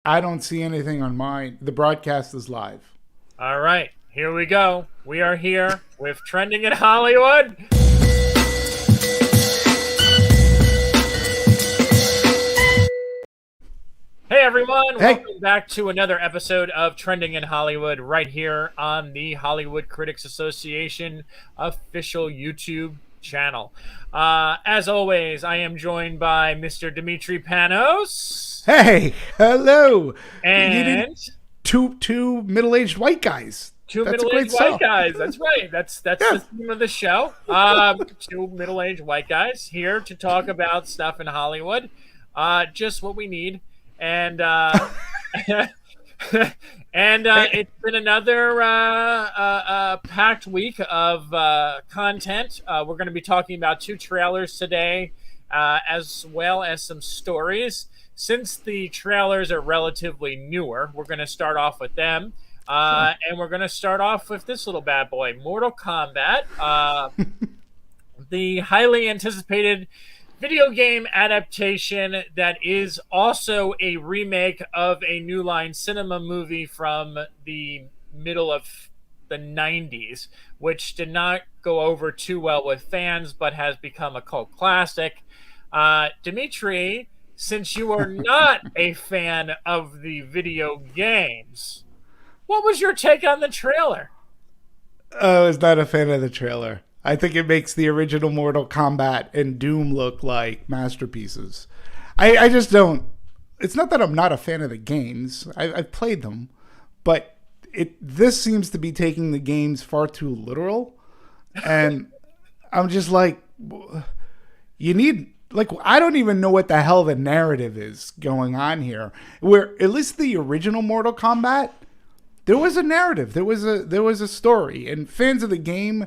I don't see anything on mine. The broadcast is live. All right, here we go. We are here with Trending in Hollywood. Hey everyone, Hey, welcome back to another episode of Trending in Hollywood right here on the Hollywood Critics Association official YouTube channel. As always, I am joined by Mr. Demetri Panos hey, hello. You did and two middle-aged white guys. two That's a great middle-aged white song. guys. That's right. That's Yeah. the theme of the show. Two middle-aged white guys here to talk about stuff in Hollywood. Just what we need. And it's been another packed week of content. We're going to be talking about two trailers today, as well as some stories. Since the trailers are relatively newer, we're going to start off with them. And we're going to start off with this little bad boy, Mortal Kombat. The highly anticipated video game adaptation that is also a remake of a New Line Cinema movie from the middle of the 90s, which did not go over too well with fans but has become a cult classic. Dimitri, since you are not a fan of the video games, what was your take on the trailer? I was not a fan of the trailer. I think it makes the original Mortal Kombat and Doom look like masterpieces. I just don't. It's not that I'm not a fan of the games. I've played them, but this seems to be taking the games far too literal, and I'm just like, you need like I don't even know what the hell the narrative is going on here. Where at least the original Mortal Kombat, there was a narrative, there was a story, and fans of the game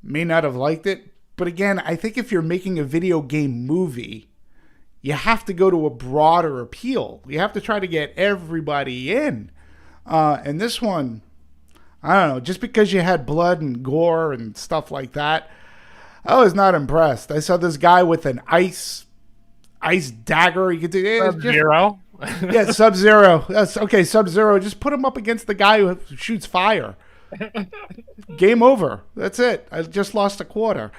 may not have liked it. But again, I think if you're making a video game movie, you have to go to a broader appeal. You have to try to get everybody in. And this one, I don't know, just because you had blood and gore and stuff like that, I was not impressed. I saw this guy with an ice dagger. You could do Sub-Zero. yeah, Sub-Zero. That's okay, Sub-Zero. Just put him up against the guy who shoots fire. Game over. That's it. I just lost a quarter.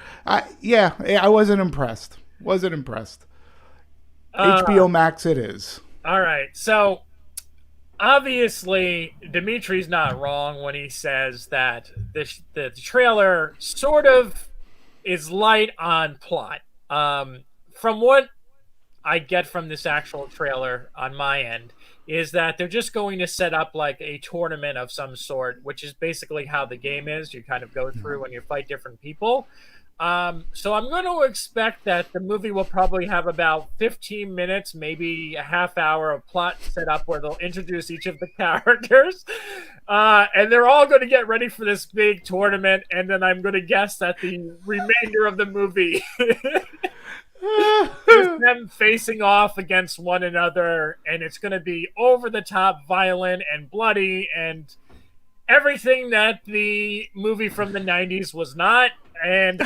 Yeah, I wasn't impressed. Wasn't impressed. HBO Max it is. All right. So obviously, Dimitri's not wrong when he says that the trailer sort of is light on plot. From what I get from this actual trailer on my end is that they're just going to set up like a tournament of some sort, which is basically how the game is. You kind of go through and you fight different people. So I'm going to expect that the movie will probably have about 15 minutes, maybe a half hour of plot set up where they'll introduce each of the characters. And they're all going to get ready for this big tournament. And then I'm going to guess that the remainder of the movie is them facing off against one another. And it's going to be over the top violent and bloody and everything that the movie from the 90s was not. And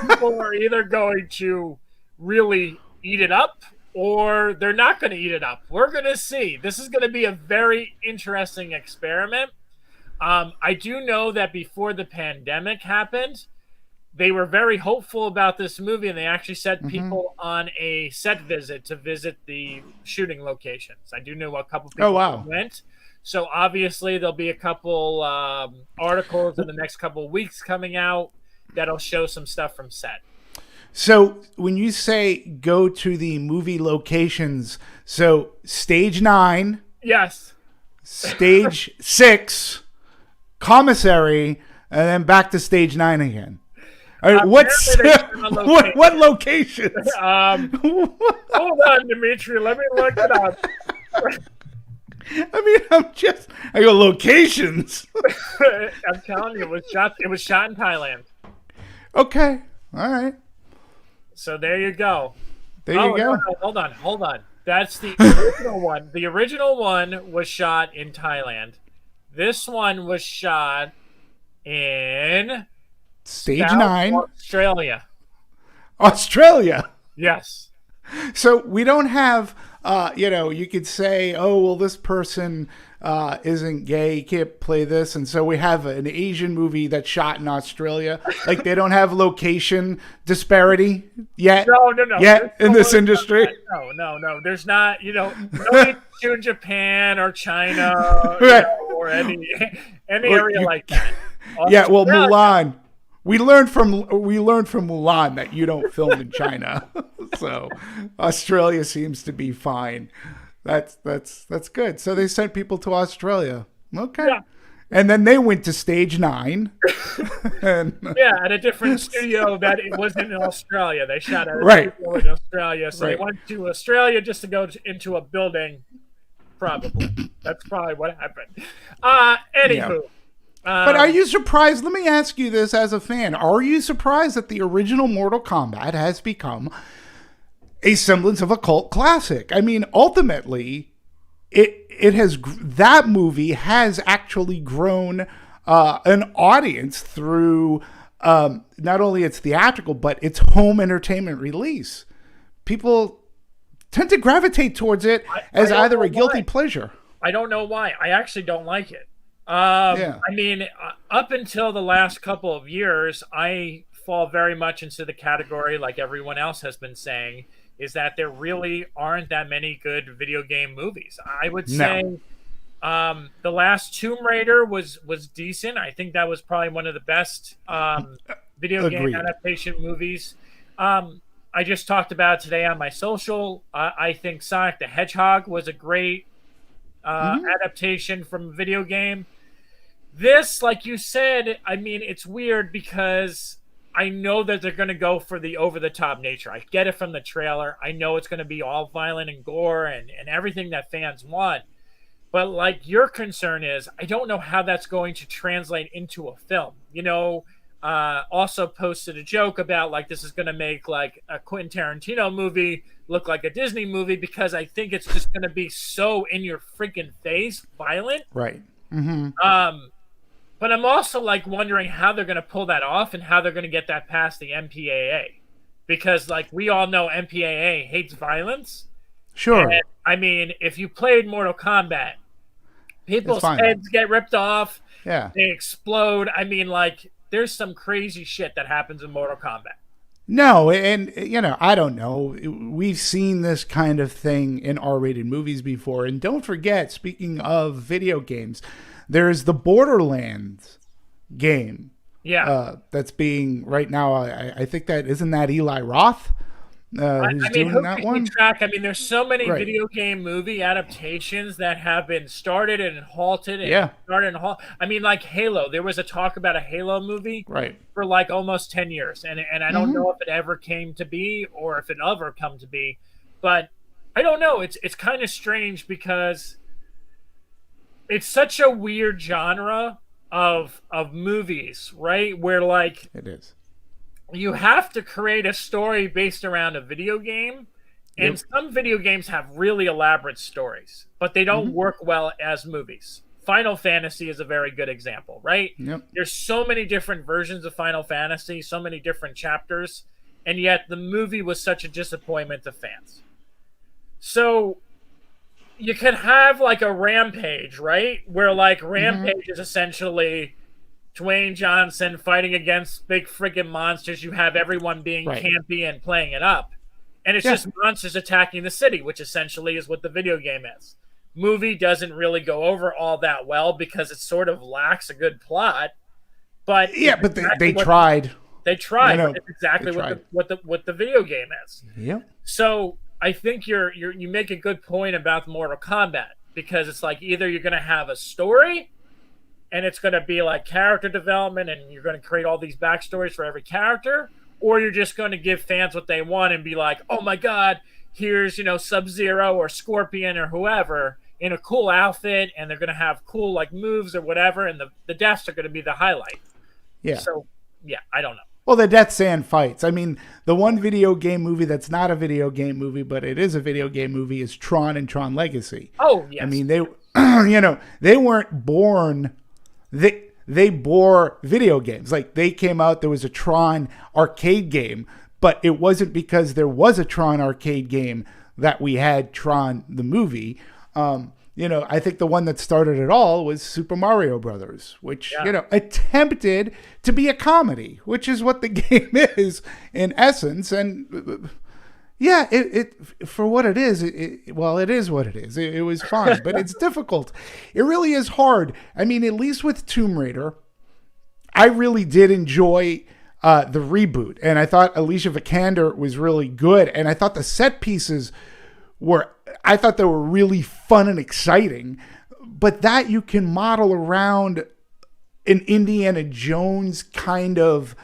people are either going to really eat it up or they're not going to eat it up. We're going to see. This is going to be a very interesting experiment. I do know that before the pandemic happened, they were very hopeful about this movie, and they actually sent people on a set visit to visit the shooting locations. I do know a couple people who went. So obviously there'll be a couple articles in the next couple of weeks coming out that'll show some stuff from set. So when you say go to the movie locations, so stage 9, yes, stage 6, commissary, and then back to stage 9 again. All right, what locations? Hold on, Demetri. Let me look it up. I mean, I go locations. I'm telling you, it was shot in Thailand. Okay. All right. So there you go. There you go. No, hold on. That's the original one. The original one was shot in Thailand. This one was shot in stage 9, Australia. Australia. Yes. So we don't have You could say, oh, well, this person isn't gay, can't play this. And so we have an Asian movie that's shot in Australia. Like, they don't have location disparity yet. No. Yet in this industry. No. There's not, nobody in Japan or China Right. Or any area like that. Yeah, well, Mulan. We learned from Mulan that you don't film in China, so Australia seems to be fine. That's good. So they sent people to Australia, okay, Yeah. and then they went to stage 9. At a different studio that it wasn't in Australia. They shot at a Right. studio in Australia, so Right. they went to Australia just to go into a building. Probably that's probably what happened. Anywho. Yeah. But are you surprised? Let me ask you this as a fan. Are you surprised that the original Mortal Kombat has become a semblance of a cult classic? I mean, ultimately, that movie has actually grown an audience through not only its theatrical, but its home entertainment release. People tend to gravitate towards it as either a guilty pleasure. I don't know why. I actually don't like it. Yeah. I mean, up until the last couple of years, I fall very much into the category, like everyone else has been saying, is that there really aren't that many good video game movies. I would say the last Tomb Raider was decent. I think that was probably one of the best video game adaptation movies. I just talked about it today on my social. I think Sonic the Hedgehog was a great adaptation from a video game. This, like you said, I mean, it's weird because I know that they're going to go for the over-the-top nature. I get it from the trailer. I know it's going to be all violent and gore and everything that fans want. But like your concern is, I don't know how that's going to translate into a film. Also posted a joke about like this is going to make like a Quentin Tarantino movie look like a Disney movie because I think it's just going to be so in your freaking face violent. Right. Mm-hmm. But I'm also like wondering how they're going to pull that off and how they're going to get that past the MPAA, because like we all know MPAA hates violence. Sure. And, I mean, if you played Mortal Kombat, people's heads get ripped off. Yeah. They explode. I mean, like there's some crazy shit that happens in Mortal Kombat. No, and I don't know. We've seen this kind of thing in R-rated movies before. And don't forget, speaking of video games, there's the Borderlands game. Yeah. That's being right now. I think that isn't that Eli Roth who's doing that one. I mean, there's so many video game movie adaptations that have been started and halted and started and halted. I mean, like Halo. There was a talk about a Halo movie for like almost 10 years. And I don't know if it ever came to be or if it ever come to be. But I don't know. It's kind of strange because it's such a weird genre of movies, right? Where like it is. You have to create a story based around a video game, and some video games have really elaborate stories, but they don't work well as movies. Final Fantasy is a very good example, right? Yep. There's so many different versions of Final Fantasy, so many different chapters, and yet the movie was such a disappointment to fans. So you could have like a Rampage, right? Where like Rampage is essentially Dwayne Johnson fighting against big friggin' monsters. You have everyone being campy and playing it up. And it's just monsters attacking the city, which essentially is what the video game is. Movie doesn't really go over all that well because it sort of lacks a good plot. But but they tried. They tried. But it's exactly what the video game is. Yep. So I think you make a good point about Mortal Kombat, because it's like either you're going to have a story and it's going to be like character development and you're going to create all these backstories for every character, or you're just going to give fans what they want and be like, oh my God, here's, Sub-Zero or Scorpion or whoever in a cool outfit, and they're going to have cool like moves or whatever, and the deaths are going to be the highlight. Yeah. So, I don't know. Well, the deaths and fights. I mean, the one video game movie that's not a video game movie, but it is a video game movie, is Tron and Tron Legacy. Oh, yes. I mean, they, they weren't born. They bore video games. Like, they came out, there was a Tron arcade game, but it wasn't because there was a Tron arcade game that we had Tron the movie. I think the one that started it all was Super Mario Brothers, which, attempted to be a comedy, which is what the game is in essence. And it for what it is, it is what it is. It was fun, but it's difficult. It really is hard. I mean, at least with Tomb Raider, I really did enjoy the reboot. And I thought Alicia Vikander was really good. And I thought the set pieces I thought they were really fun and exciting, but that you can model around an Indiana Jones kind of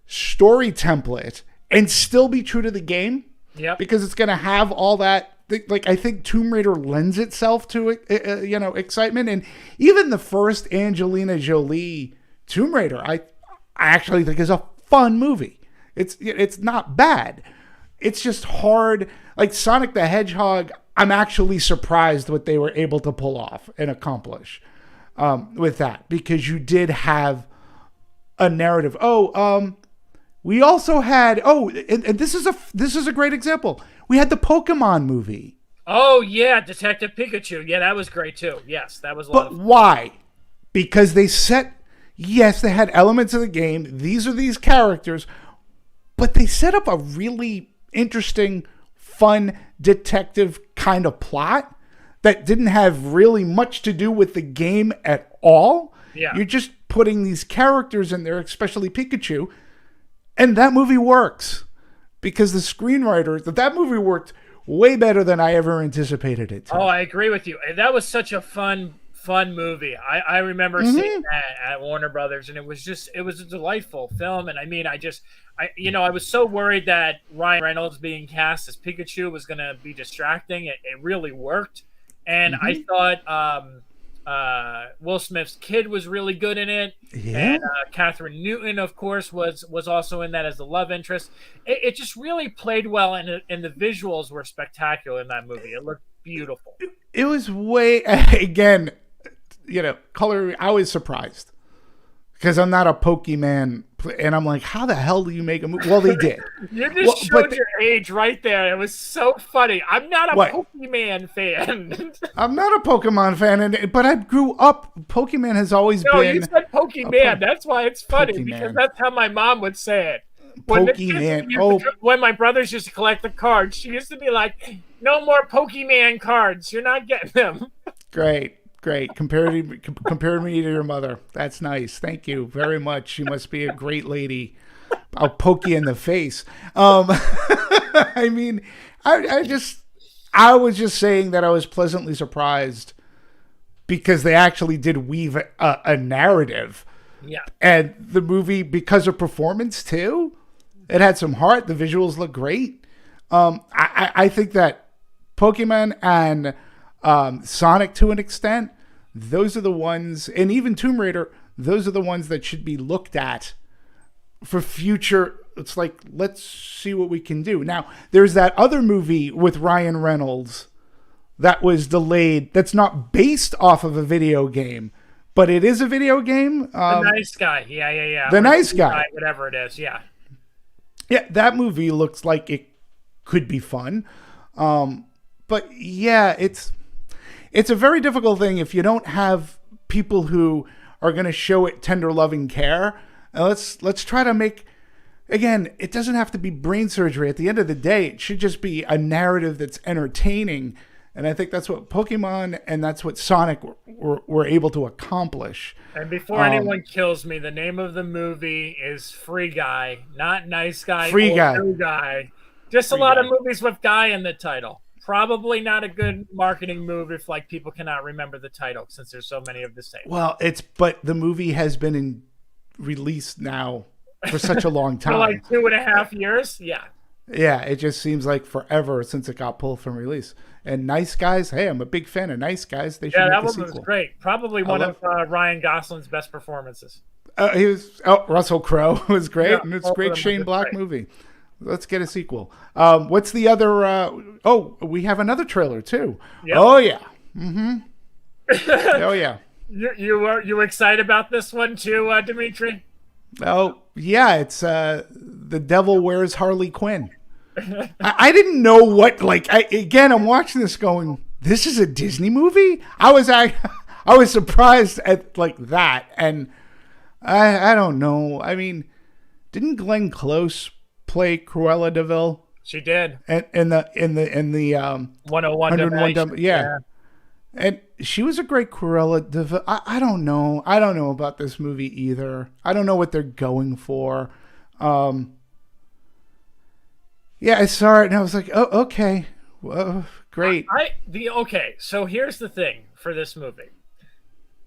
story template and still be true to the game. Yeah, because it's going to have all that. Like, I think Tomb Raider lends itself to excitement, and even the first Angelina Jolie Tomb Raider, I actually think is a fun movie. It's not bad. It's just hard. Like Sonic the Hedgehog, I'm actually surprised what they were able to pull off and accomplish with that, because you did have a narrative. We also had and this is a great example. We had the Pokemon movie. Oh yeah, Detective Pikachu. Yeah, that was great too. Yes, that was a lot of fun. But why? Because they had elements of the game. These are these characters, but they set up a really interesting, fun detective kind of plot that didn't have really much to do with the game at all. Yeah. You're just putting these characters in there, especially Pikachu, and that movie works because the screenwriters, that movie worked way better than I ever anticipated it to. Oh, I agree with you. That was such a fun movie. I remember seeing that at Warner Brothers, and it was a delightful film. And I mean, I was so worried that Ryan Reynolds being cast as Pikachu was going to be distracting. It really worked. And I thought Will Smith's kid was really good in it. Yeah. And Catherine Newton, of course, was also in that as the love interest. It just really played well, and the visuals were spectacular in that movie. It looked beautiful. It was way, again, color. I was surprised because I'm not a Pokemon, and I'm like, how the hell do you make a movie? Well, they did. You just showed your age right there. It was so funny. I'm not a Pokemon fan. I'm not a Pokemon fan, but I grew up. Pokemon has always been. No, you said Pokemon. That's why it's funny, because that's how my mom would say it. When my brothers used to collect the cards, she used to be like, "No more Pokemon cards. You're not getting them." Great. Compared me to your mother. That's nice. Thank you very much. She must be a great lady. I'll poke you in the face. I mean, I was just saying that I was pleasantly surprised because they actually did weave a narrative. Yeah. And the movie, because of performance too, it had some heart. The visuals look great. I think that Pokemon and Sonic, to an extent, those are the ones, and even Tomb Raider, those are the ones that should be looked at for future. It's like, let's see what we can do. Now, there's that other movie with Ryan Reynolds that was delayed, that's not based off of a video game, but it is a video game. The Nice Guy. Yeah. The Nice Guy. Whatever it is, yeah. Yeah, that movie looks like it could be fun. But yeah, it's a very difficult thing if you don't have people who are going to show it tender loving care. And let's try to make, again, it doesn't have to be brain surgery. At the end of the day, it should just be a narrative that's entertaining. And I think that's what Pokemon and that's what Sonic were able to accomplish. And before anyone kills me, the name of the movie is Free Guy, not Nice Guy. Free Guy. New Guy. Just a lot of movies with guy in the title. Probably not a good marketing move if people cannot remember the title, since there's so many of the same. Well, but the movie has been in release now for such a long time. For like 2.5 years? Yeah. Yeah, it just seems like forever since it got pulled from release. And Nice Guys, hey, I'm a big fan of Nice Guys. They should make a sequel. That one was great. Probably one of Ryan Gosling's best performances. Russell Crowe was great, and it's a great Shane Black movie. Let's get a sequel. What's the other? We have another trailer too. Yep. Oh yeah. Mm-hmm. Oh yeah. You excited about this one too, Demetri? Oh yeah, it's The Devil Wears Harley Quinn. I didn't know what, like, I'm watching this going, this is a Disney movie? I was surprised at, like, that. And I don't know. I mean, didn't Glenn Close play Cruella DeVille? She did. In the 101 yeah. And she was a great Cruella DeVille. I don't know. I don't know about this movie either. I don't know what they're going for. Yeah, I saw it and I was like, oh, okay. Well, great. Okay, so here's the thing for this movie.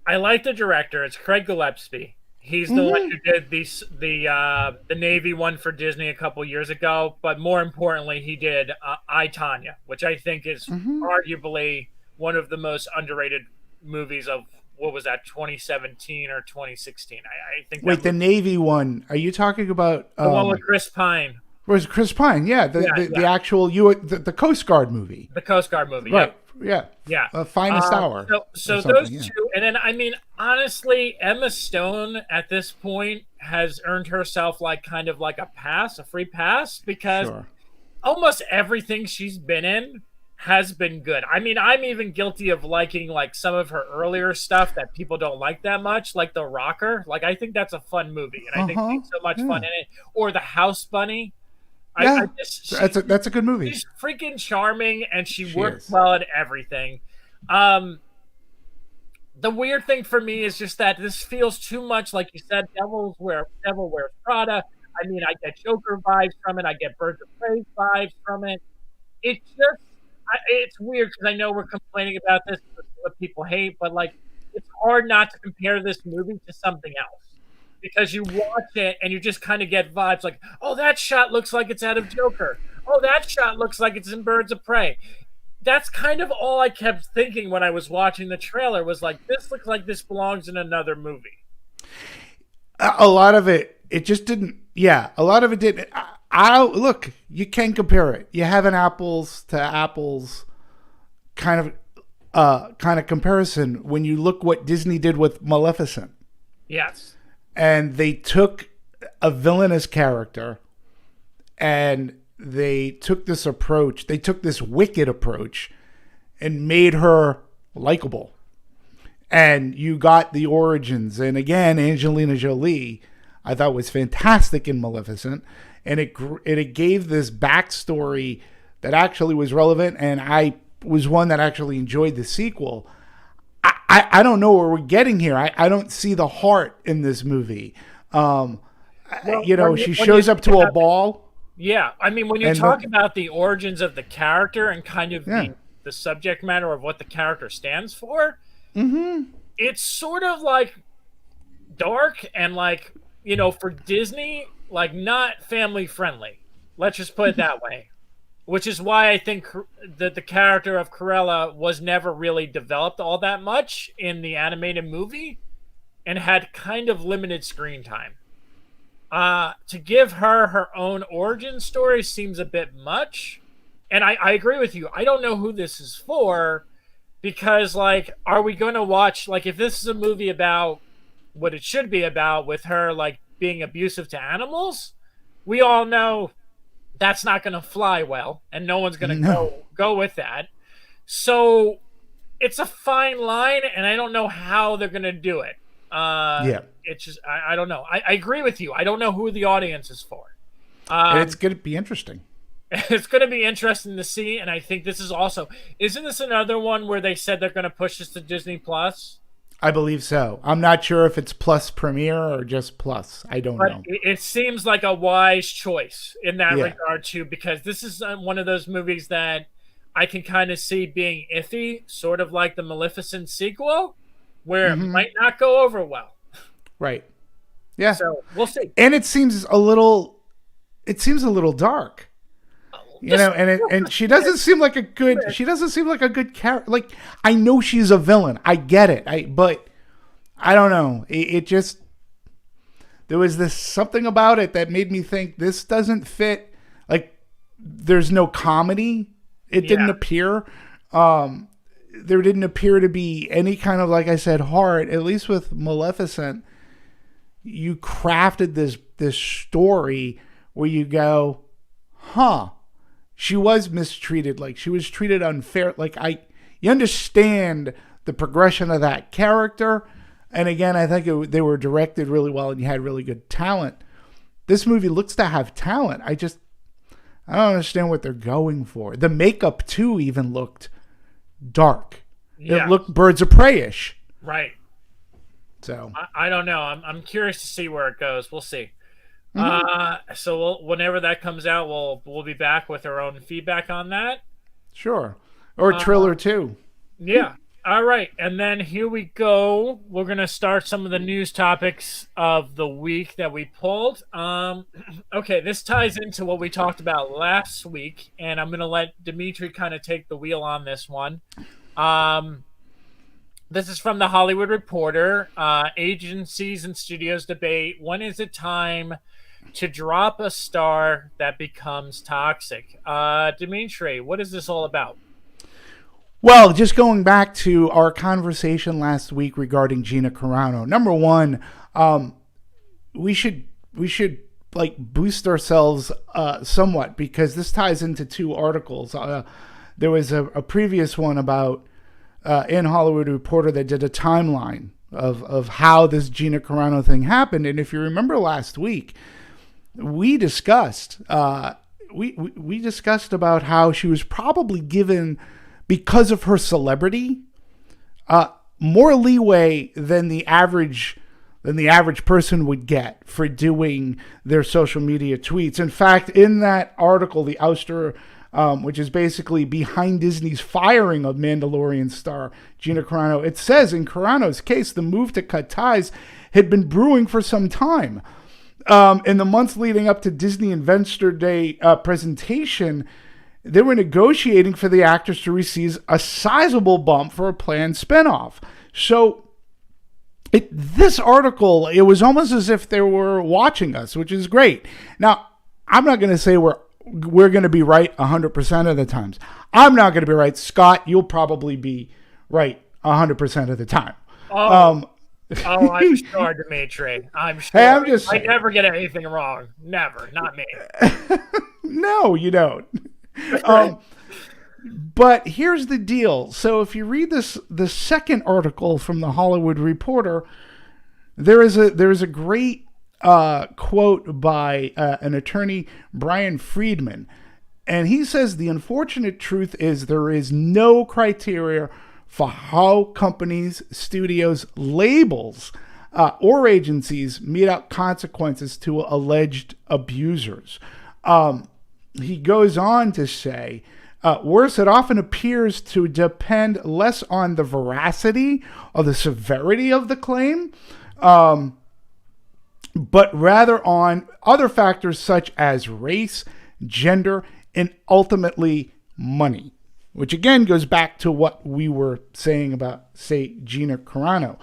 I like the director. It's Craig Gillespie. He's the one who did the Navy one for Disney a couple years ago. But more importantly, he did I, Tonya, which I think is arguably one of the most underrated movies of, what was that, 2017 or 2016? I think. Wait, the Navy one. Are you talking about the one with Chris Pine? Was Chris Pine? Yeah, the actual the Coast Guard movie. The Coast Guard movie, right? Yeah. Finest Hour. So those two, and then I mean, honestly, Emma Stone at this point has earned herself like kind of like a free pass, because almost everything she's been in has been good. I mean, I'm even guilty of liking like some of her earlier stuff that people don't like that much, like The Rocker. Like, I think that's a fun movie, and I think she's so much fun in it. Or The House Bunny. Yeah, that's a good movie. She's freaking charming, and she works well at everything. The weird thing for me is just that this feels too much, like you said, Devil Wears Prada. I mean, I get Joker vibes from it. I get Birds of Prey vibes from it. It's weird, because I know we're complaining about this, what people hate, but like, it's hard not to compare this movie to something else. Because you watch it and you just kind of get vibes like, oh, that shot looks like it's out of Joker. Oh, that shot looks like it's in Birds of Prey. That's kind of all I kept thinking when I was watching the trailer, was like, this looks like this belongs in another movie. A lot of it just didn't. Yeah, a lot of it didn't. Look, you can compare it. You have an apples to apples kind of comparison when you look what Disney did with Maleficent. Yes. And they took a villainous character and they took this approach. They took this wicked approach and made her likable. And you got the origins. And again, Angelina Jolie, I thought, was fantastic in Maleficent. And it gave this backstory that actually was relevant. And I was one that actually enjoyed the sequel. I don't know where we're getting here. I don't see the heart in this movie. She shows up to a ball. Yeah, I mean, when you talk about the origins of the character and kind of the subject matter of what the character stands for, it's sort of like dark and like, for Disney, like not family friendly. Let's just put it that way. Which is why I think that the character of Cruella was never really developed all that much in the animated movie and had kind of limited screen time. To give her own origin story seems a bit much. And I agree with you. I don't know who this is for, because, like, are we going to watch, like, if this is a movie about what it should be about, with her, like, being abusive to animals, we all know that's not going to fly well, and no one's going to go with that. So it's a fine line, and I don't know how they're going to do it. It's just, I don't know. I agree with you. I don't know who the audience is for. And it's going to be interesting. It's going to be interesting to see, and I think this is also... Isn't this another one where they said they're going to push this to Disney Plus? I believe so. I'm not sure if it's Plus Premiere or just Plus. I don't know. It seems like a wise choice in that regard, too, because this is one of those movies that I can kind of see being iffy, sort of like the Maleficent sequel, where it might not go over well. Right. Yeah. So we'll see. And it seems a little dark. And she doesn't seem like a good character. Like, I know she's a villain. I get it. But I don't know. It just, there was this something about it that made me think this doesn't fit. Like, there's no comedy. It didn't appear. There didn't appear to be any kind of, like I said, heart. At least with Maleficent, you crafted this story where you go, huh. she was mistreated. Like, she was treated unfair. Like, you understand the progression of that character. And again, I think they were directed really well and you had really good talent. This movie looks to have talent. I don't understand what they're going for. The makeup, too, even looked dark. Yeah. It looked Birds of Prey-ish. Right. So I don't know. I'm curious to see where it goes. We'll see. Mm-hmm. Whenever that comes out, we'll be back with our own feedback on that. Sure. Or Triller 2. Yeah. All right. And then here we go. We're going to start some of the news topics of the week that we pulled. Okay, this ties into what we talked about last week, and I'm going to let Demetri kind of take the wheel on this one. This is from The Hollywood Reporter. Agencies and studios debate, when is it time to drop a star that becomes toxic? Demetri, what is this all about? Well, just going back to our conversation last week regarding Gina Carano. Number one, we should like boost ourselves somewhat, because this ties into two articles. There was a previous one about in Hollywood Reporter that did a timeline of how this Gina Carano thing happened. And if you remember last week, we discussed we discussed about how she was probably given, because of her celebrity, more leeway than the average person would get for doing their social media tweets. In fact, in that article, The Ouster, which is basically behind Disney's firing of Mandalorian star Gina Carano, it says in Carano's case, the move to cut ties had been brewing for some time. In the months leading up to Disney Investor Day presentation, they were negotiating for the actress to receive a sizable bump for a planned spinoff. So this article, it was almost as if they were watching us, which is great. Now, I'm not going to say we're going to be right 100% of the times. I'm not going to be right. Scott, you'll probably be right 100% of the time. I'm sure, Demetri. I'm sure. Hey, I'm just saying. I never get anything wrong. Never. Not me. No, you don't. But here's the deal. So if you read the second article from the Hollywood Reporter, there is a great quote by an attorney, Brian Friedman, and he says the unfortunate truth is there is no criteria for how companies, studios, labels, or agencies mete out consequences to alleged abusers. He goes on to say, worse, it often appears to depend less on the veracity or the severity of the claim, but rather on other factors such as race, gender, and ultimately money, which again goes back to what we were saying about, say, Gina Carano.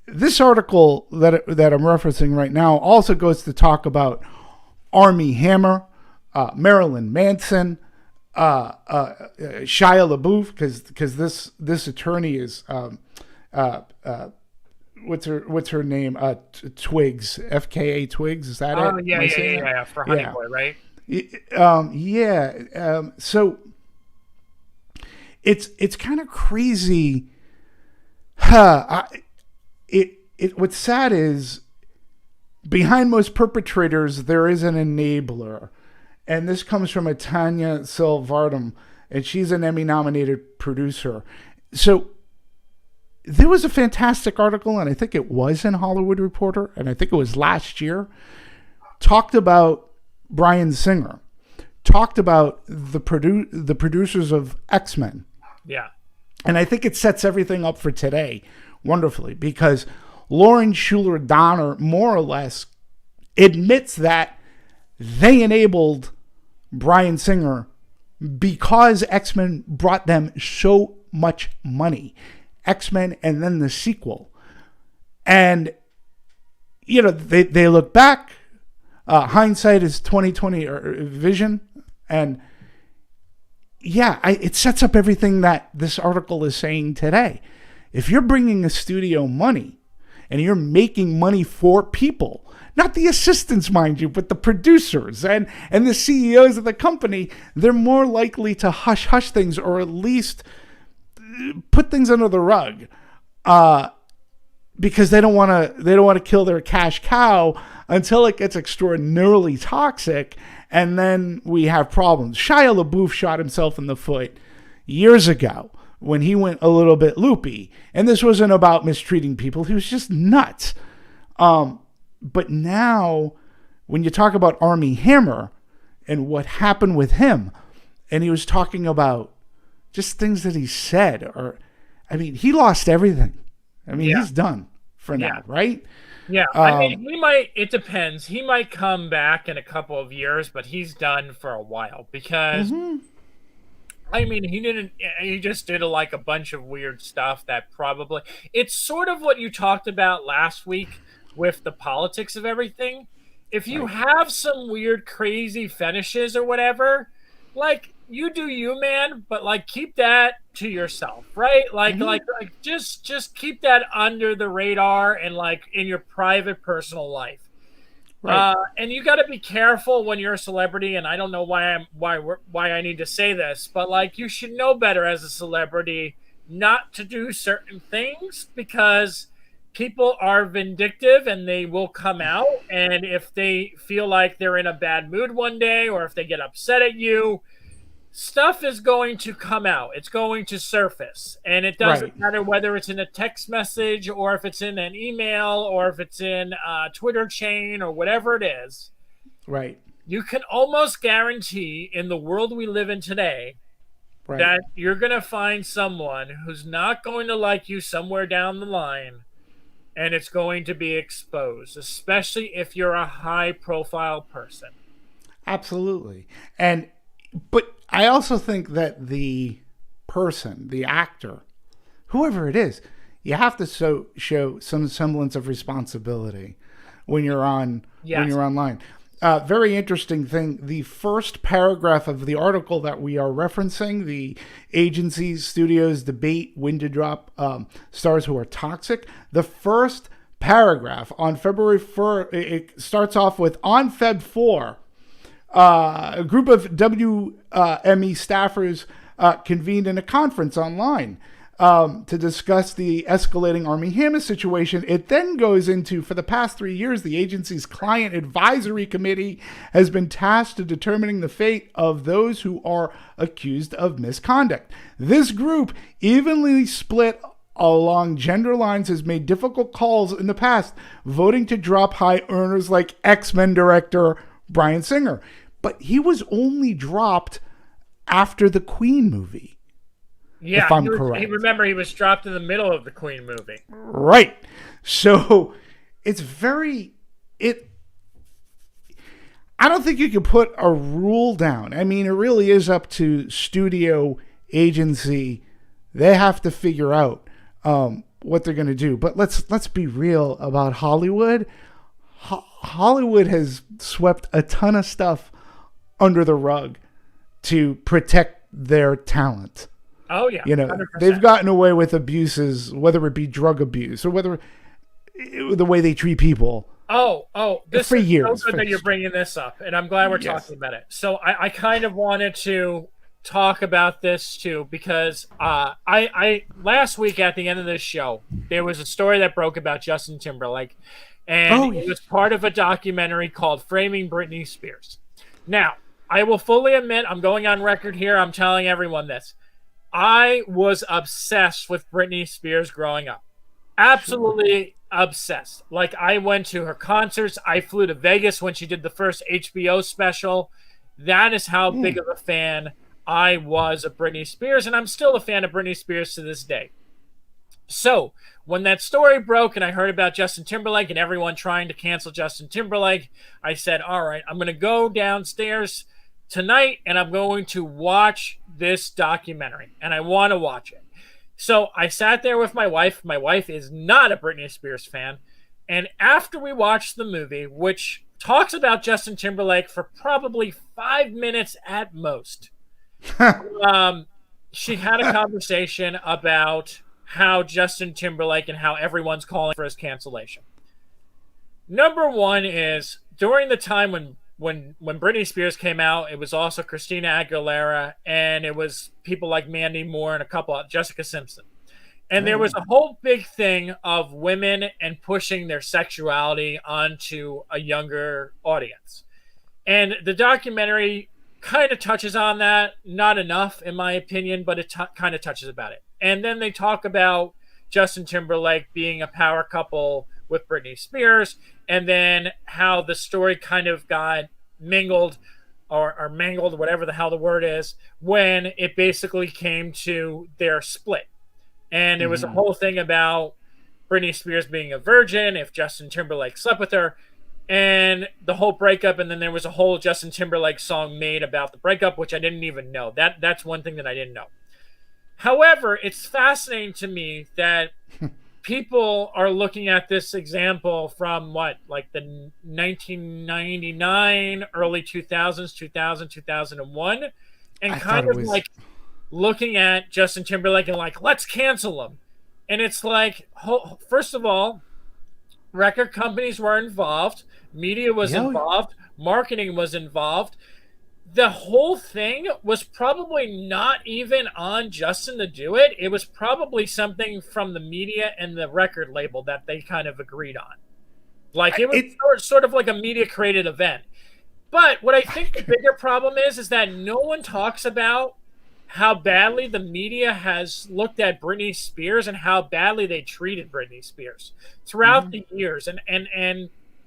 This article that I'm referencing right now also goes to talk about Armie Hammer, Marilyn Manson, Shia LaBeouf, because this attorney is what's her name? Twigs, FKA Twigs, is that it? Oh yeah, for Honey Boy, right? So it's kind of crazy. What's sad is behind most perpetrators there is an enabler. And this comes from a Tanya Silvardum, and she's an Emmy-nominated producer. So there was a fantastic article, and I think it was in Hollywood Reporter, and I think it was last year, talked about Bryan Singer, talked about the producers of X-Men. Yeah. And I think it sets everything up for today wonderfully, because Lauren Shuler Donner more or less admits that they enabled Bryan Singer because X-Men brought them so much money. X-Men and then the sequel. And, you know, they look back. Hindsight is 2020 or vision. And, yeah, it sets up everything that this article is saying today. If you're bringing a studio money and you're making money for people, not the assistants, mind you, but the producers and the CEOs of the company, they're more likely to hush things, or at least put things under the rug, because they don't want to kill their cash cow until it gets extraordinarily toxic, and then we have problems. Shia LaBeouf shot himself in the foot years ago when he went a little bit loopy, and this wasn't about mistreating people. He was just nuts. But now, when you talk about Armie Hammer and what happened with him, and he was talking about just things that he said, he lost everything. He's done for now, right? Yeah, it depends. He might come back in a couple of years, but he's done for a while because, he just did a bunch of weird stuff that probably, it's sort of what you talked about last week with the politics of everything. If you have some weird, crazy fetishes or whatever, you do you, man, but keep that to yourself, right? Just keep that under the radar and in your private personal life. Right. And you got to be careful when you're a celebrity, and I don't know why I need to say this, but you should know better as a celebrity not to do certain things, because people are vindictive and they will come out, and if they feel like they're in a bad mood one day, or if they get upset at you, stuff is going to come out. It's going to surface. And it doesn't matter whether it's in a text message, or if it's in an email, or if it's in a Twitter chain, or whatever it is. Right. You can almost guarantee in the world we live in today that you're going to find someone who's not going to like you somewhere down the line, and it's going to be exposed, especially if you're a high-profile person. Absolutely. But I also think that the person, the actor, whoever it is, you have to show some semblance of responsibility when you're online. Very interesting thing. The first paragraph of the article that we are referencing, the agencies, studios debate when to drop stars who are toxic. The first paragraph on February 4th, it starts off with, on Feb 4, a group of WME staffers convened in a conference online to discuss the escalating Armie Hammer situation. It then goes into, for the past 3 years, the agency's client advisory committee has been tasked to determining the fate of those who are accused of misconduct. This group, evenly split along gender lines, has made difficult calls in the past, voting to drop high earners like X-Men director Bryan Singer. But he was only dropped after the Queen movie. Yeah, if I'm correct. He was dropped in the middle of the Queen movie. Right. So it's I don't think you can put a rule down. It really is up to studio, agency. They have to figure out what they're going to do. But let's be real about Hollywood. Hollywood has swept a ton of stuff under the rug to protect their talent. Oh, yeah. 100%. They've gotten away with abuses, whether it be drug abuse or whether the way they treat people. This for is years. So good that you're bringing this up, and I'm glad we're talking about it. So I kind of wanted to talk about this too, because I last week at the end of this show, there was a story that broke about Justin Timberlake, and it was part of a documentary called Framing Britney Spears. Now, I will fully admit, I'm going on record here, I'm telling everyone this. I was obsessed with Britney Spears growing up. Absolutely obsessed. I went to her concerts. I flew to Vegas when she did the first HBO special. That is how big of a fan I was of Britney Spears, and I'm still a fan of Britney Spears to this day. So, when that story broke and I heard about Justin Timberlake and everyone trying to cancel Justin Timberlake, I said, all right, I'm going to go downstairs tonight and I'm going to watch this documentary, and I want to watch it. So I sat there with my wife. My wife is not a Britney Spears fan. And after we watched the movie, which talks about Justin Timberlake for probably 5 minutes at most, she had a conversation about how Justin Timberlake and how everyone's calling for his cancellation. Number one is during the time when Britney Spears came out, it was also Christina Aguilera, and it was people like Mandy Moore and a couple, Jessica Simpson. And there was a whole big thing of women and pushing their sexuality onto a younger audience. And the documentary kind of touches on that, not enough in my opinion, but it kind of touches about it. And then they talk about Justin Timberlake being a power couple with Britney Spears, and then how the story kind of got mingled or mangled, whatever the hell the word is, when it basically came to their split. And it was a whole thing about Britney Spears being a virgin, if Justin Timberlake slept with her, and the whole breakup. And then there was a whole Justin Timberlake song made about the breakup, which I didn't even know. That's one thing that I didn't know. However, it's fascinating to me that people are looking at this example from like the 1999, early 2000s, 2001, and kind of like looking at Justin Timberlake and like, let's cancel him. And it's like, first of all, record companies were involved, media was involved, marketing was involved. The whole thing was probably not even on Justin to do it. It was probably something from the media and the record label that they kind of agreed on. Like it was sort of like a media created event. But what I think the bigger problem is that no one talks about how badly the media has looked at Britney Spears and how badly they treated Britney Spears throughout the years.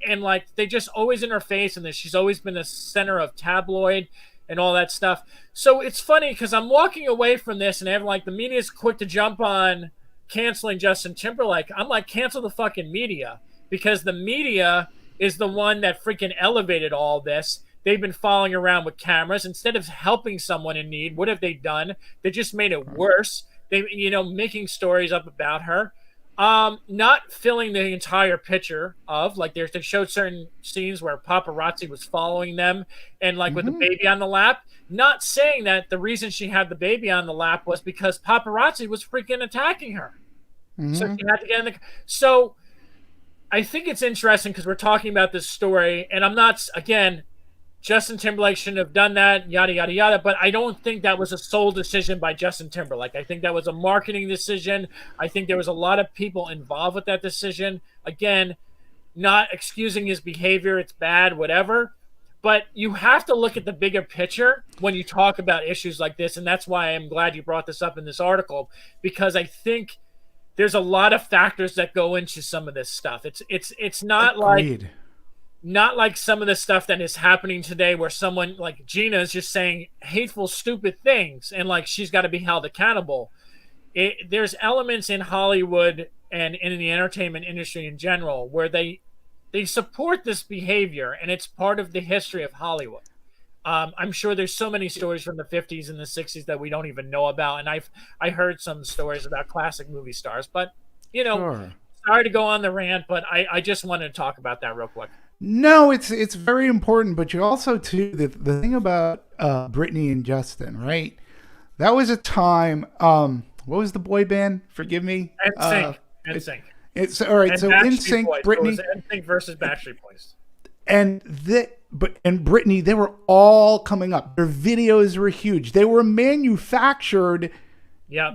And like they just always in her face, and that she's always been the center of tabloid and all that stuff. So it's funny because I'm walking away from this and like the media is quick to jump on canceling Justin Timberlake. I'm like, cancel the fucking media, because the media is the one that freaking elevated all this. They've been following around with cameras instead of helping someone in need. What have they done? They just made it worse. They, making stories up about her. Not filling the entire picture of, like, they showed certain scenes where paparazzi was following them and like with the baby on the lap, not saying that the reason she had the baby on the lap was because paparazzi was freaking attacking her. So she had to get in the, so I think it's interesting because we're talking about this story, and I'm not, again, Justin Timberlake shouldn't have done that, yada, yada, yada. But I don't think that was a sole decision by Justin Timberlake. I think that was a marketing decision. I think there was a lot of people involved with that decision. Again, not excusing his behavior. It's bad, whatever. But you have to look at the bigger picture when you talk about issues like this. And that's why I'm glad you brought this up in this article, because I think there's a lot of factors that go into some of this stuff. It's not Agreed. Not like some of the stuff that is happening today where someone like Gina is just saying hateful, stupid things and like she's got to be held accountable. There's elements in Hollywood and in the entertainment industry in general where they support this behavior, and it's part of the history of Hollywood. I'm sure there's so many stories from the 50s and the 60s that we don't even know about, and I heard some stories about classic movie stars, but sorry to go on the rant, but I just wanted to talk about that real quick. No, it's very important, but you also too the thing about Britney and Justin, right? That was a time. What was the boy band? Forgive me. NSYNC. It's all right. And so NSYNC, Britney, NSYNC versus Backstreet Boys, and Britney, they were all coming up. Their videos were huge. They were manufactured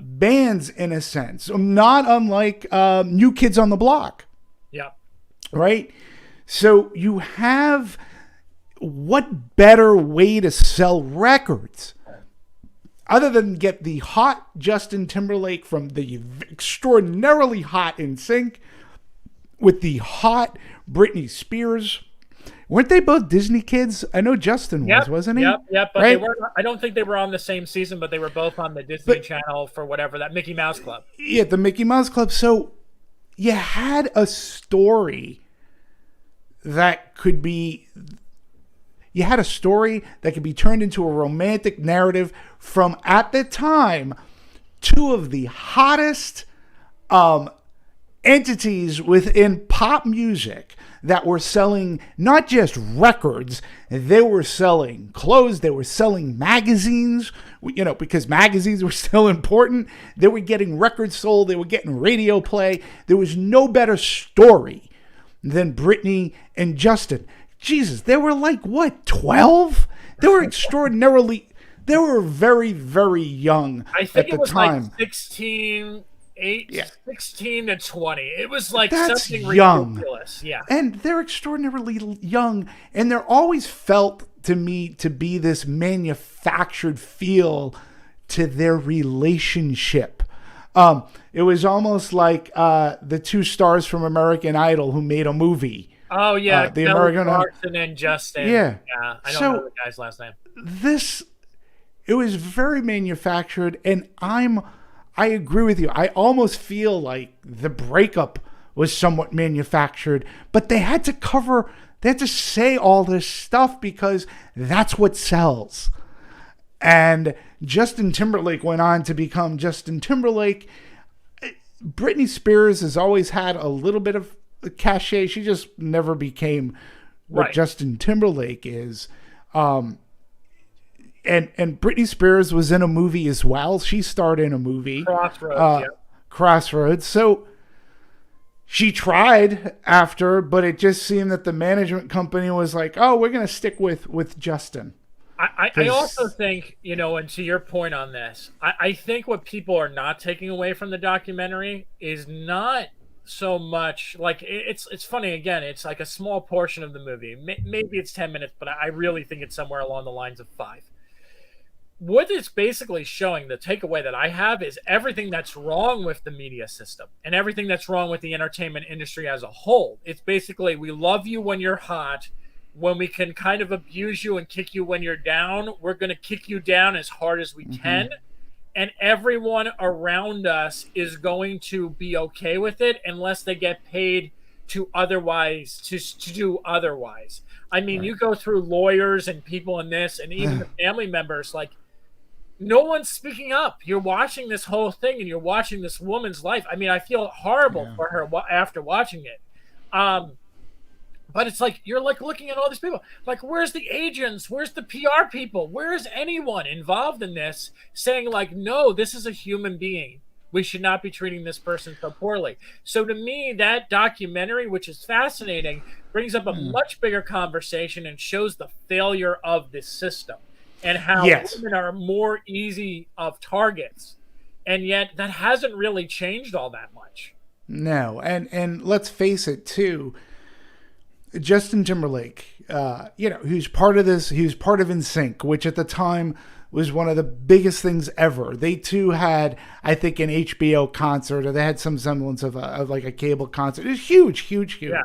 bands in a sense, not unlike New Kids on the Block. Yeah. Right. So you have, what better way to sell records other than get the hot Justin Timberlake from the extraordinarily hot NSYNC with the hot Britney Spears? Weren't they both Disney kids? I know Justin was, wasn't he? Yep. But right? I don't think they were on the same season, but they were both on the Disney Channel for whatever, that Mickey Mouse Club. Yeah, the Mickey Mouse Club. So you had a story that could be turned into a romantic narrative from, at the time, two of the hottest entities within pop music that were selling not just records, they were selling clothes, they were selling magazines, because magazines were still important. They were getting records sold, they were getting radio play. There was no better story then Britney and Justin. Jesus, they were like, what, 12? They were extraordinarily, they were very, very young I think at the it was time. like 16, Yeah. 16 to 20. It was like That's something young. ridiculous. Yeah. And they're extraordinarily young, and they're always felt to me to be this manufactured feel to their relationship. It was almost like the two stars from American Idol who made a movie. Oh yeah, the Kelly American Clarkson and Justin. Yeah. I don't know the guy's last name. It was very manufactured, and I agree with you. I almost feel like the breakup was somewhat manufactured, but they had to say all this stuff because that's what sells. And Justin Timberlake went on to become Justin Timberlake. Britney Spears has always had a little bit of cachet. She just never became what Justin Timberlake is. And Britney Spears was in a movie as well. She starred in a movie. Crossroads. So she tried after, but it just seemed that the management company was like, oh, we're going to stick with Justin. I also think, and to your point on this, I think what people are not taking away from the documentary is not so much like it's funny. Again, it's like a small portion of the movie. Maybe it's 10 minutes, but I really think it's somewhere along the lines of 5. What it's basically showing, the takeaway that I have, is everything that's wrong with the media system and everything that's wrong with the entertainment industry as a whole. It's basically, we love you when you're hot. When we can kind of abuse you and kick you when you're down, we're going to kick you down as hard as we can. And everyone around us is going to be okay with it unless they get paid to do otherwise. I mean, you go through lawyers and people in this, and even the family members, like, no one's speaking up. You're watching this whole thing and you're watching this woman's life. I mean, I feel horrible for her after watching it. But it's like, you're like looking at all these people, like, where's the agents? Where's the PR people? Where's anyone involved in this saying, like, no, this is a human being. We should not be treating this person so poorly. So to me, that documentary, which is fascinating, brings up a much bigger conversation and shows the failure of this system and how women are more easy of targets. And yet that hasn't really changed all that much. No. And let's face it, too. Justin Timberlake, who's part of this, he was part of NSYNC, which at the time was one of the biggest things ever. They too had, I think, an HBO concert, or they had some semblance of like a cable concert. It was huge. Yeah.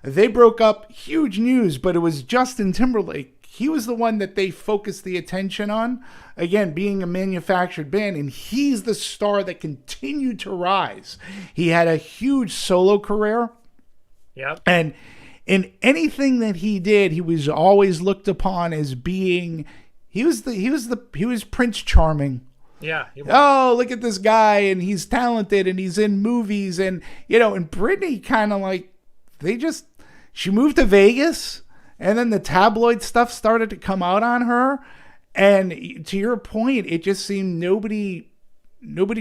They broke up, huge news, but it was Justin Timberlake. He was the one that they focused the attention on, again, being a manufactured band, and he's the star that continued to rise. He had a huge solo career. Yeah. And in anything that he did, he was always looked upon as being, he was Prince Charming. Yeah. Oh, look at this guy, and he's talented, and he's in movies, and and Britney kind of like, she moved to Vegas, and then the tabloid stuff started to come out on her, and to your point, it just seemed nobody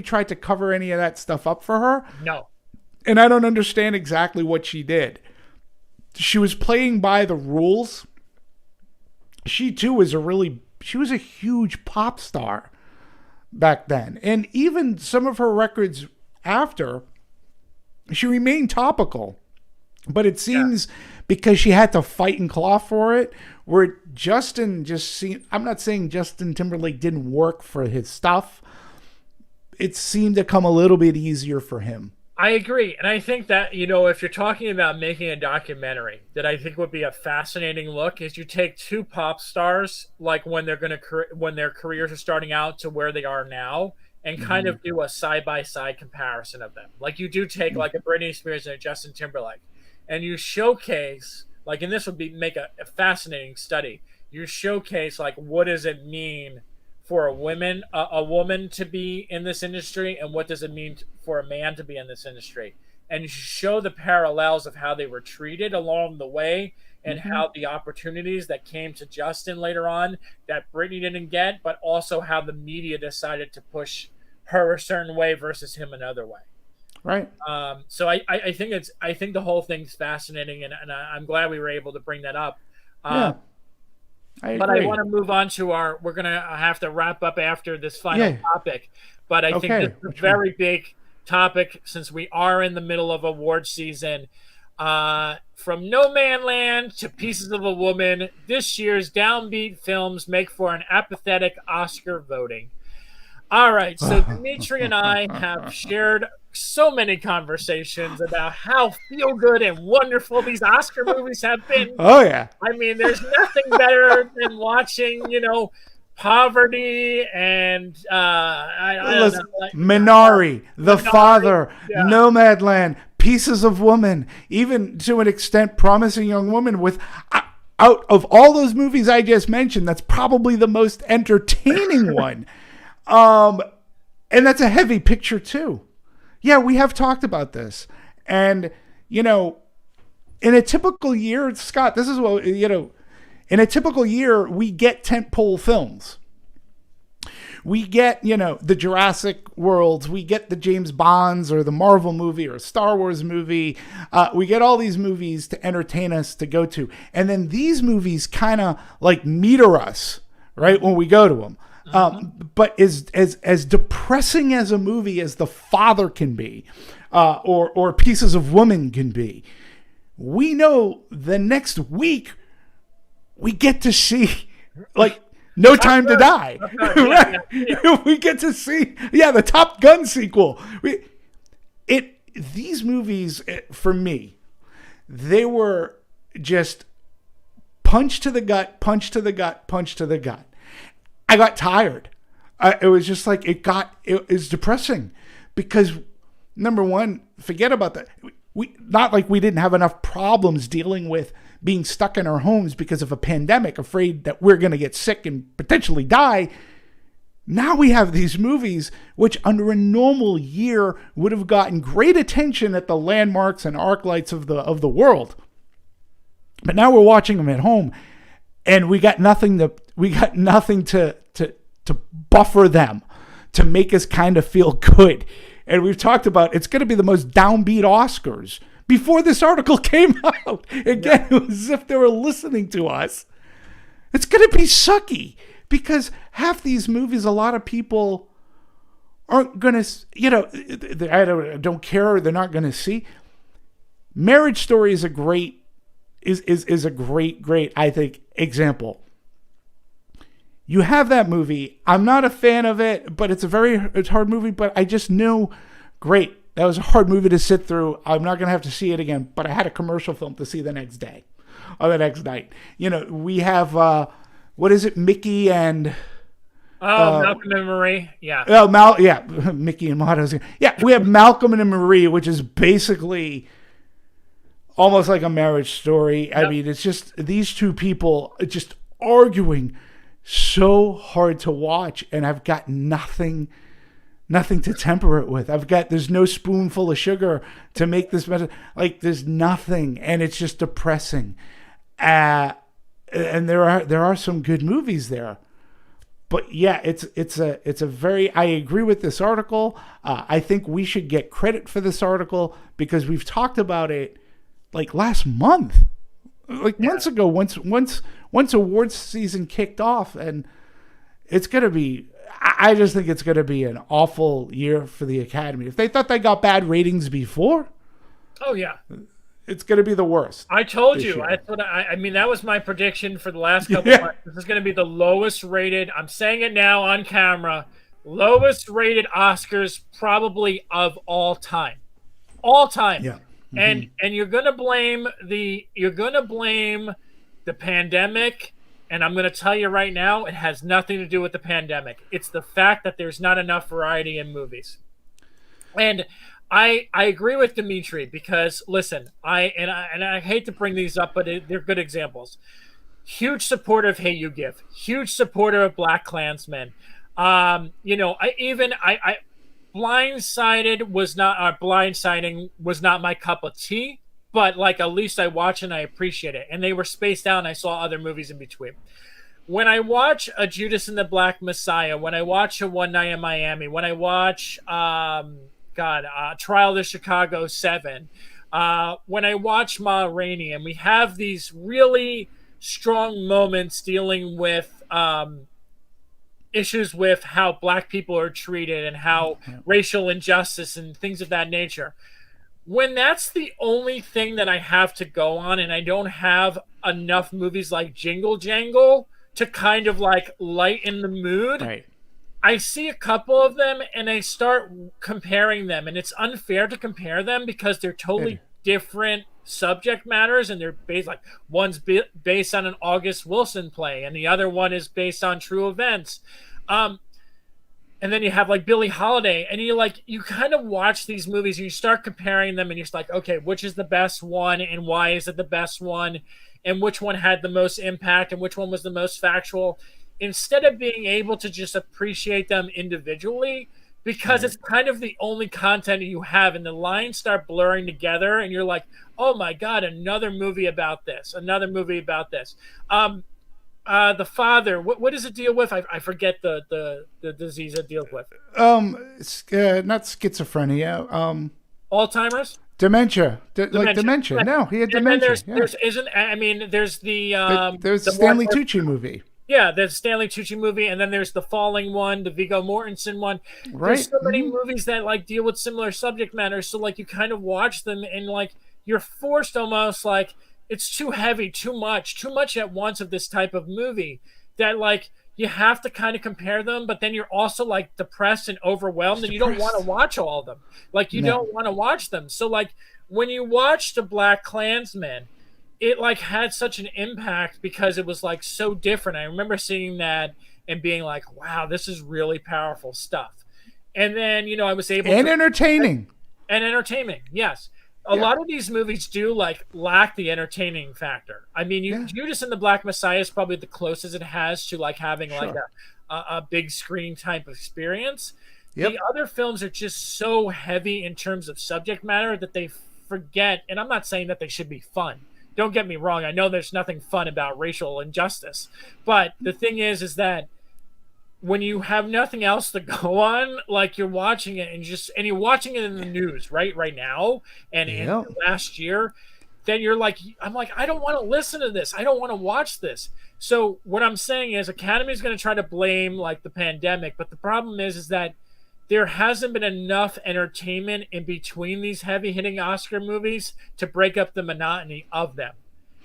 tried to cover any of that stuff up for her. No. And I don't understand exactly what she did. She was playing by the rules. She too was a huge pop star back then. And even some of her records after, she remained topical. But it seems because she had to fight and claw for it, where Justin just seemed, I'm not saying Justin Timberlake didn't work for his stuff. It seemed to come a little bit easier for him. I agree. And I think that, if you're talking about making a documentary, that I think would be a fascinating look is you take two pop stars, like when their careers are starting out to where they are now, and kind of do a side-by-side comparison of them. Like you do take like a Britney Spears and a Justin Timberlake, and you showcase, like, and this would make a fascinating study. You showcase, like, what does it mean for a woman to be in this industry, and what does it mean for a man to be in this industry, and show the parallels of how they were treated along the way, and how the opportunities that came to Justin later on that Britney didn't get, but also how the media decided to push her a certain way versus him another way. Right. So I think I think the whole thing's fascinating, and I'm glad we were able to bring that up. Yeah. Um, I but I agree. want to move on to our. We're gonna have to wrap up after this final Yeah. topic, but I think this Okay. is a Which one? very big topic since we are in the middle of award season. From No Man Land to Pieces of a Woman, this year's downbeat films make for an apathetic Oscar voting. All right, so Dimitri and I have shared so many conversations about how feel good and wonderful these Oscar movies have been. Oh yeah. I mean, there's nothing better than watching, poverty and I don't know, Listen, Minari, The Father, yeah, Nomadland, Pieces of Woman, even to an extent, Promising Young Woman. With out of all those movies I just mentioned, that's probably the most entertaining one. And that's a heavy picture too. Yeah, we have talked about this, and in a typical year, Scott, this is what in a typical year, we get tentpole films. We get, the Jurassic Worlds. We get the James Bonds or the Marvel movie or Star Wars movie. We get all these movies to entertain us, to go to. And then these movies kind of like meter us, right, when we go to them. But as depressing as a movie as The Father can be, or Pieces of Woman can be, we know the next week we get to see like No Time to Die. Right? Yeah. We get to see the Top Gun sequel. These movies, for me, they were just punch to the gut, punch to the gut, punch to the gut. I got tired. It was just like it was depressing because, number one, forget about that. We not like we didn't have enough problems dealing with being stuck in our homes because of a pandemic, afraid that we're going to get sick and potentially die. Now we have these movies which under a normal year would have gotten great attention at the landmarks and arc lights of the world. But now we're watching them at home and we got nothing to buffer them, to make us kind of feel good. And we've talked about it's going to be the most downbeat Oscars. Before this article came out, again, it was as if they were listening to us. It's going to be sucky because half these movies, a lot of people aren't going to, I don't care, or they're not going to see. Marriage Story is a great, is a great, I think, example. You have that movie. I'm not a fan of it, but it's a hard movie, but I just knew, great. That was a hard movie to sit through. I'm not going to have to see it again, but I had a commercial film to see the next day or the next night. We have, what is it? Mickey and... Malcolm and Marie. Yeah. Oh, Mickey and Maud. Yeah, we have Malcolm and Marie, which is basically almost like a Marriage Story. Yep. I mean, it's just these two people just arguing so hard to watch, and I've got nothing to temper it with. There's no spoonful of sugar to make this better. Like, there's nothing, and it's just depressing. And there are some good movies there. But yeah, it's a very, I agree with this article. I think we should get credit for this article because we've talked about it like last month, months ago, once awards season kicked off, and it's going to be, I just think it's going to be an awful year for the Academy. If they thought they got bad ratings before, oh yeah, it's going to be the worst. I told you. That's what I mean, that was my prediction for the last couple of months. This is going to be the lowest rated. I'm saying it now on camera. Lowest rated Oscars probably of all time. All time. Yeah. Mm-hmm. And you're going to blame the pandemic. And I'm going to tell you right now, it has nothing to do with the pandemic. It's the fact that there's not enough variety in movies. And I agree with Dimitri because, listen, I hate to bring these up, but they're good examples. Huge supporter of Hey You Give. Huge supporter of Black Klansmen. Blindsiding was not my cup of tea. But at least I watch and I appreciate it. And they were spaced out and I saw other movies in between. When I watch a Judas and the Black Messiah, when I watch a One Night in Miami, when I watch Trial of the Chicago 7. When I watch Ma Rainey, and we have these really strong moments dealing with issues with how black people are treated and how racial injustice and things of that nature. When that's the only thing that I have to go on, and I don't have enough movies like Jingle Jangle to kind of like lighten the mood, Right. I see a couple of them and I start comparing them, and it's unfair to compare them because they're totally different subject matters, and they're based like one's based on an August Wilson play and the other one is based on true events. And then you have like Billie Holiday, and you kind of watch these movies and you start comparing them, and you're just like, okay, which is the best one and why is it the best one, and which one had the most impact and which one was the most factual, instead of being able to just appreciate them individually, because it's kind of the only content you have, and the lines start blurring together and you're like, oh my God, another movie about this, another movie about this. The Father, what does it deal with? I forget the disease it deals with. Not schizophrenia. Alzheimer's? Dementia. Like dementia. Right. No, he had dementia. There's the there's the Stanley Tucci movie. Yeah, there's the Stanley Tucci movie, and then there's the Falling one, the Viggo Mortensen one. Right. There's so many movies that like deal with similar subject matters, so like you kind of watch them and like you're forced almost like it's too heavy, too much at once of this type of movie that like you have to kind of compare them, but then you're also like depressed and overwhelmed and you don't want to watch all of them. Like you don't want to watch them. So like when you watch The Black Klansman, it like had such an impact because it was like so different. I remember seeing that and being like, wow, this is really powerful stuff. And then, I was able to entertaining. And entertaining, yes. A lot of these movies do like lack the entertaining factor. I mean, Judas and the Black Messiah is probably the closest it has to like having like a big screen type of experience. Yep. The other films are just so heavy in terms of subject matter that they forget. And I'm not saying that they should be fun. Don't get me wrong. I know there's nothing fun about racial injustice, but the thing is that when you have nothing else to go on, like you're watching it and you're watching it in the news right now and in last year, then you're like, I'm like, I don't want to listen to this. I don't want to watch this. So what I'm saying is Academy is going to try to blame like the pandemic, but the problem is that there hasn't been enough entertainment in between these heavy hitting Oscar movies to break up the monotony of them.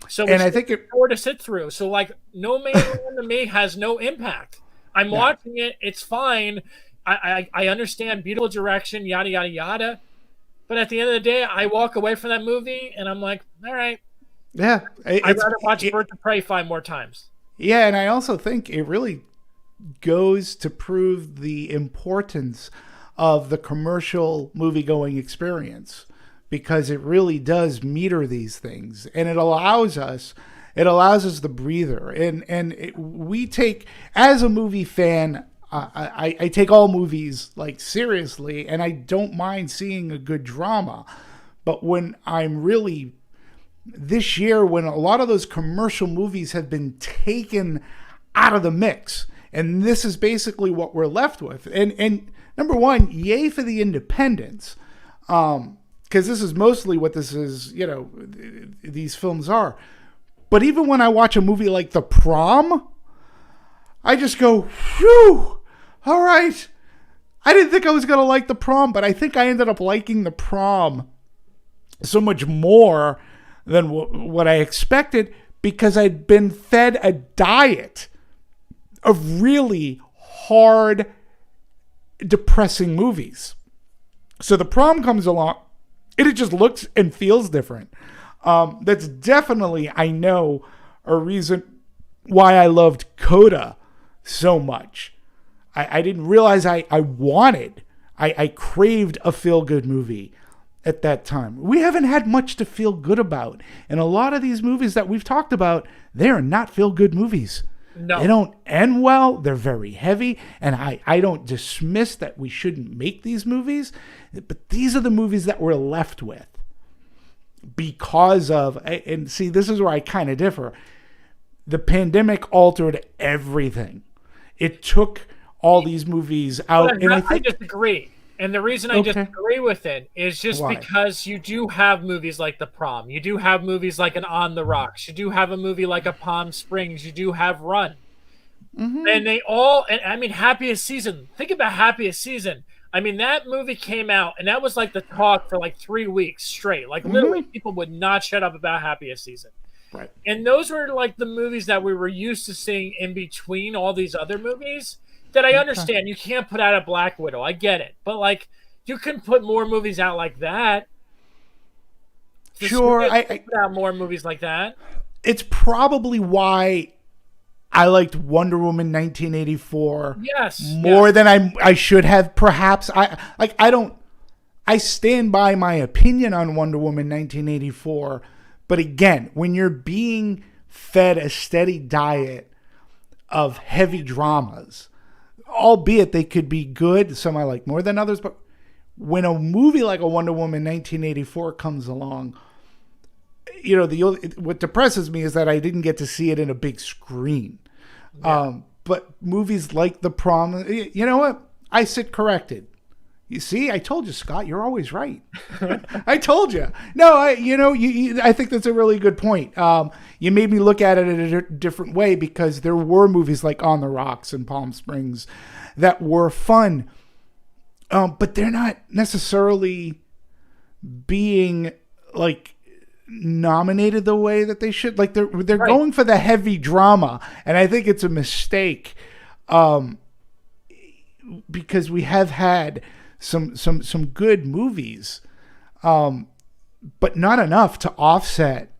So and I think it's more to sit through. So like No Man to Me has no impact. I'm watching it. It's fine. I understand beautiful direction, yada, yada, yada. But at the end of the day, I walk away from that movie and I'm like, all right. Yeah. I'd rather watch Birds of Prey 5 more times. Yeah. And I also think it really goes to prove the importance of the commercial movie-going experience, because it really does meter these things, and it allows us the breather. And we take, as a movie fan, I take all movies like seriously, and I don't mind seeing a good drama. But when I'm really, this year, when a lot of those commercial movies have been taken out of the mix, and this is basically what we're left with. And number one, yay for the independents, because this is mostly what this is, these films are. But even when I watch a movie like The Prom, I just go, whew, all right. I didn't think I was going to like The Prom, but I think I ended up liking The Prom so much more than what I expected, because I'd been fed a diet of really hard, depressing movies. So The Prom comes along, and it just looks and feels different. That's definitely, I know, a reason why I loved Coda so much. I didn't realize I craved a feel-good movie at that time. We haven't had much to feel good about. And a lot of these movies that we've talked about, they are not feel-good movies. No. They don't end well. They're very heavy. And I don't dismiss that we shouldn't make these movies. But these are the movies that we're left with. Because of, and see, this is where I kind of differ. The pandemic altered everything. It took all these movies out. And I disagree. And the reason I Okay. disagree with it is just Why? because you do have movies like The Prom. You do have movies like an On the Rocks. You do have a movie like a Palm Springs. You do have Run. And they all, and I mean, Happiest Season. Think about Happiest Season. I mean, that movie came out, and that was like the talk for like 3 weeks straight. Like, literally, people would not shut up about Happiest Season. Right. And those were like the movies that we were used to seeing in between all these other movies that I understand. You can't put out a Black Widow. I get it. But, like, you can put more movies out like that. Sure. I put out more movies like that. It's probably why I liked Wonder Woman 1984 more than I should have. Perhaps I stand by my opinion on Wonder Woman 1984, but again, when you're being fed a steady diet of heavy dramas, albeit they could be good, some I like more than others, but when a movie like a Wonder Woman 1984 comes along, you know, what depresses me is that I didn't get to see it in a big screen. Yeah. But movies like The Prom, you know what? I sit corrected. You see, I told you, Scott. You're always right. I told you. No, I think that's a really good point. You made me look at it in a different way because there were movies like On the Rocks and Palm Springs that were fun, but they're not necessarily being like nominated the way that they should. Like they're right. Going for the heavy drama, and I think it's a mistake because we have had some good movies, but not enough to offset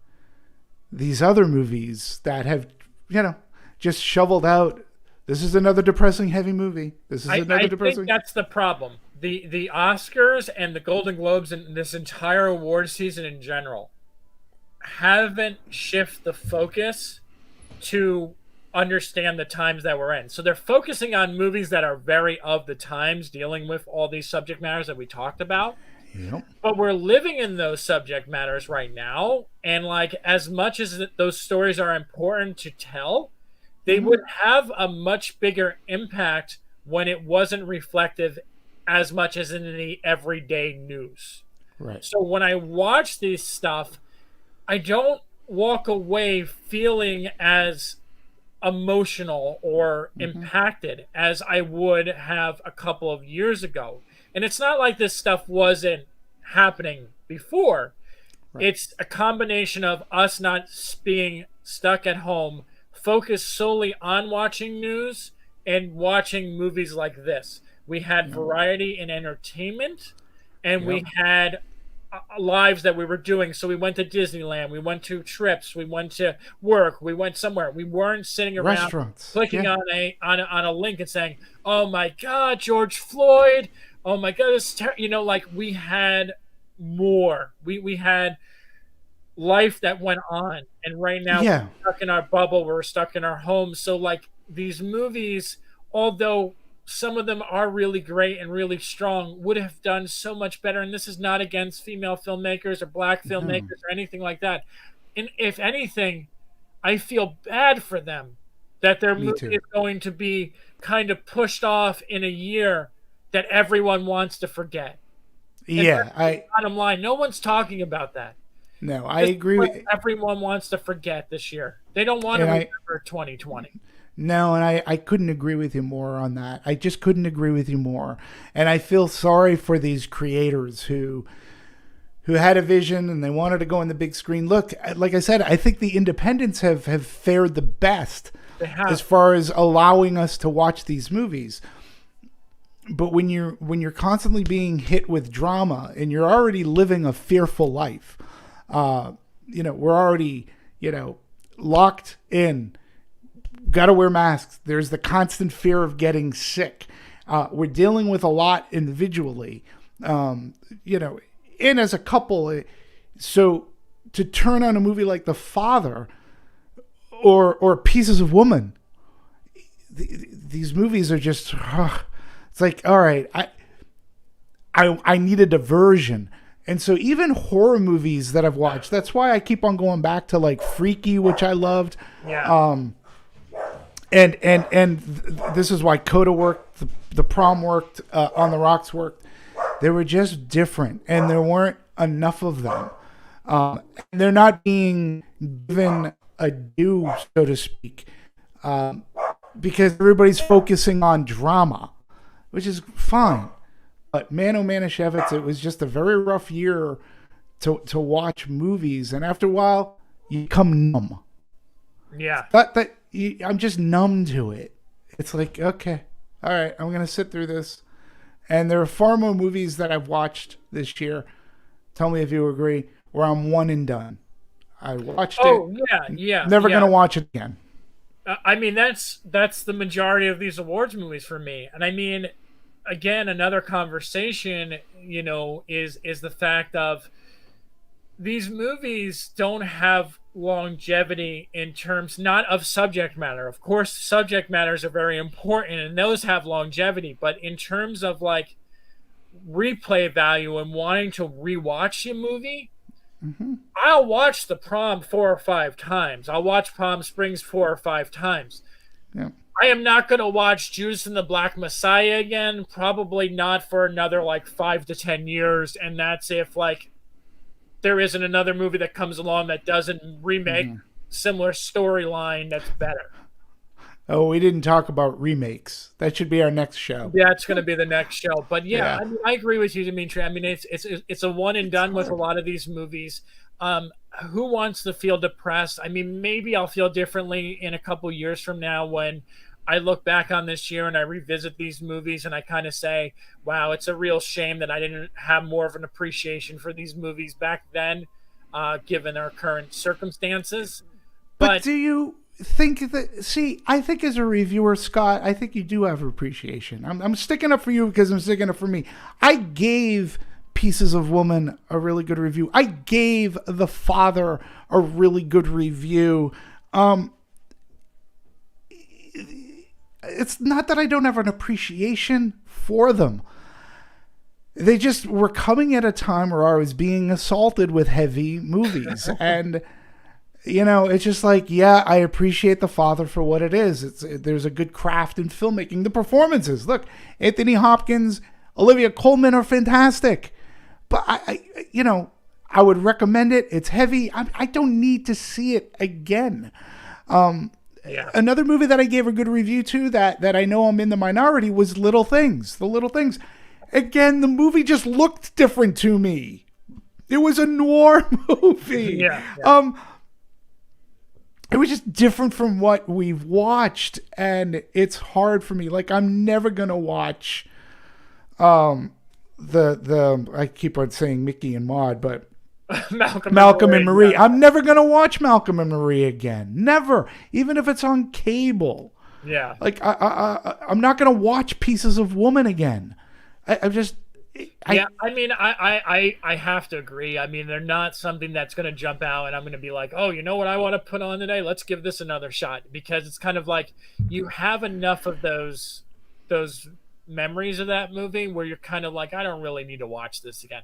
these other movies that have, just shoveled out. This is another depressing heavy movie. This is another depressing. I think that's the problem. The Oscars and the Golden Globes and this entire award season in general haven't shifted the focus to understand the times that we're in. So they're focusing on movies that are very of the times, dealing with all these subject matters that we talked about. Yep. But we're living in those subject matters right now, and like as much as those stories are important to tell, they would have a much bigger impact when it wasn't reflective as much as in the everyday news. Right. So when I watch this stuff, I don't walk away feeling as emotional or impacted as I would have a couple of years ago. And it's not like this stuff wasn't happening before. Right. It's a combination of us not being stuck at home, focused solely on watching news and watching movies like this. We had variety in entertainment, and we had lives that we were doing. So we went to Disneyland, we went to trips, we went to work, we went somewhere. We weren't sitting around restaurants, clicking on a link and saying, "Oh my God, George Floyd! Oh my God, this like we had more. We had life that went on, and right now we're stuck in our bubble. We're stuck in our homes. So like these movies, although some of them are really great and really strong, would have done so much better. And this is not against female filmmakers or black filmmakers or anything like that. And if anything, I feel bad for them that their movie is going to be kind of pushed off in a year that everyone wants to forget. Bottom line, no one's talking about that. No, I agree. Everyone wants to forget this year. They don't want to remember 2020. No, and I couldn't agree with you more on that. I just couldn't agree with you more. And I feel sorry for these creators who had a vision and they wanted to go on the big screen. Look, like I said, I think the independents have fared the best as far as allowing us to watch these movies. But when you're constantly being hit with drama and you're already living a fearful life, we're already, locked in. Got to wear masks. There's the constant fear of getting sick. We're dealing with a lot individually, and as a couple. So to turn on a movie like The Father or Pieces of Woman, these movies are just, it's like, all right, I need a diversion. And so even horror movies that I've watched, that's why I keep on going back to like Freaky, which I loved. Yeah. And this is why Coda worked, the Prom worked, On the Rocks worked. They were just different, and there weren't enough of them. They're not being given a due, so to speak, because everybody's focusing on drama, which is fine. But man, oh Manischewitz, it was just a very rough year to watch movies, and after a while, you become numb. Yeah. I'm just numb to it. It's like, okay, all right, I'm gonna sit through this. And there are far more movies that I've watched this year. Tell me if you agree. Where I'm one and done. I watched it. Oh yeah. Never gonna watch it again. I mean, that's the majority of these awards movies for me. And I mean, again, another conversation, is the fact of these movies don't have longevity in terms not of subject matter. Of course, subject matters are very important and those have longevity, but in terms of like replay value and wanting to rewatch a movie, I'll watch The Prom 4 or 5 times. I'll watch Palm Springs 4 or 5 times. Yeah. I am not going to watch Judas and the Black Messiah again, probably not for another like 5 to 10 years, and that's if like there isn't another movie that comes along that doesn't remake similar storyline that's better. Oh, we didn't talk about remakes. That should be our next show. Yeah, it's going to be the next show. But yeah. I mean, I agree with you, Demetri. I mean, it's a one and done with a lot of these movies. Who wants to feel depressed? I mean, maybe I'll feel differently in a couple years from now when I look back on this year and I revisit these movies and I kind of say, wow, it's a real shame that I didn't have more of an appreciation for these movies back then, given our current circumstances. But do you think that, see, I think as a reviewer, Scott, I think you do have appreciation. I'm sticking up for you because I'm sticking up for me. I gave Pieces of Woman a really good review. I gave The Father a really good review. It's not that I don't have an appreciation for them. They just were coming at a time where I was being assaulted with heavy movies. And, it's just like, yeah, I appreciate The Father for what it is. There's a good craft in filmmaking. The performances, look, Anthony Hopkins, Olivia Colman are fantastic. But, I would recommend it. It's heavy. I don't need to see it again. Yeah. Another movie that I gave a good review to that I know I'm in the minority was Little Things. The Little Things. Again, the movie just looked different to me. It was a noir movie. Yeah. It was just different from what we've watched, and it's hard for me. Like, I'm never gonna watch I keep on saying Mickey and Maude, but Malcolm and Marie. Yeah. I'm never going to watch Malcolm and Marie again. Never. Even if it's on cable. Yeah. Like, I'm not going to watch Pieces of Woman again. I mean, I have to agree. I mean, they're not something that's going to jump out and I'm going to be like, oh, you know what I want to put on today? Let's give this another shot. Because it's kind of like you have enough of those memories of that movie where you're kind of like, I don't really need to watch this again.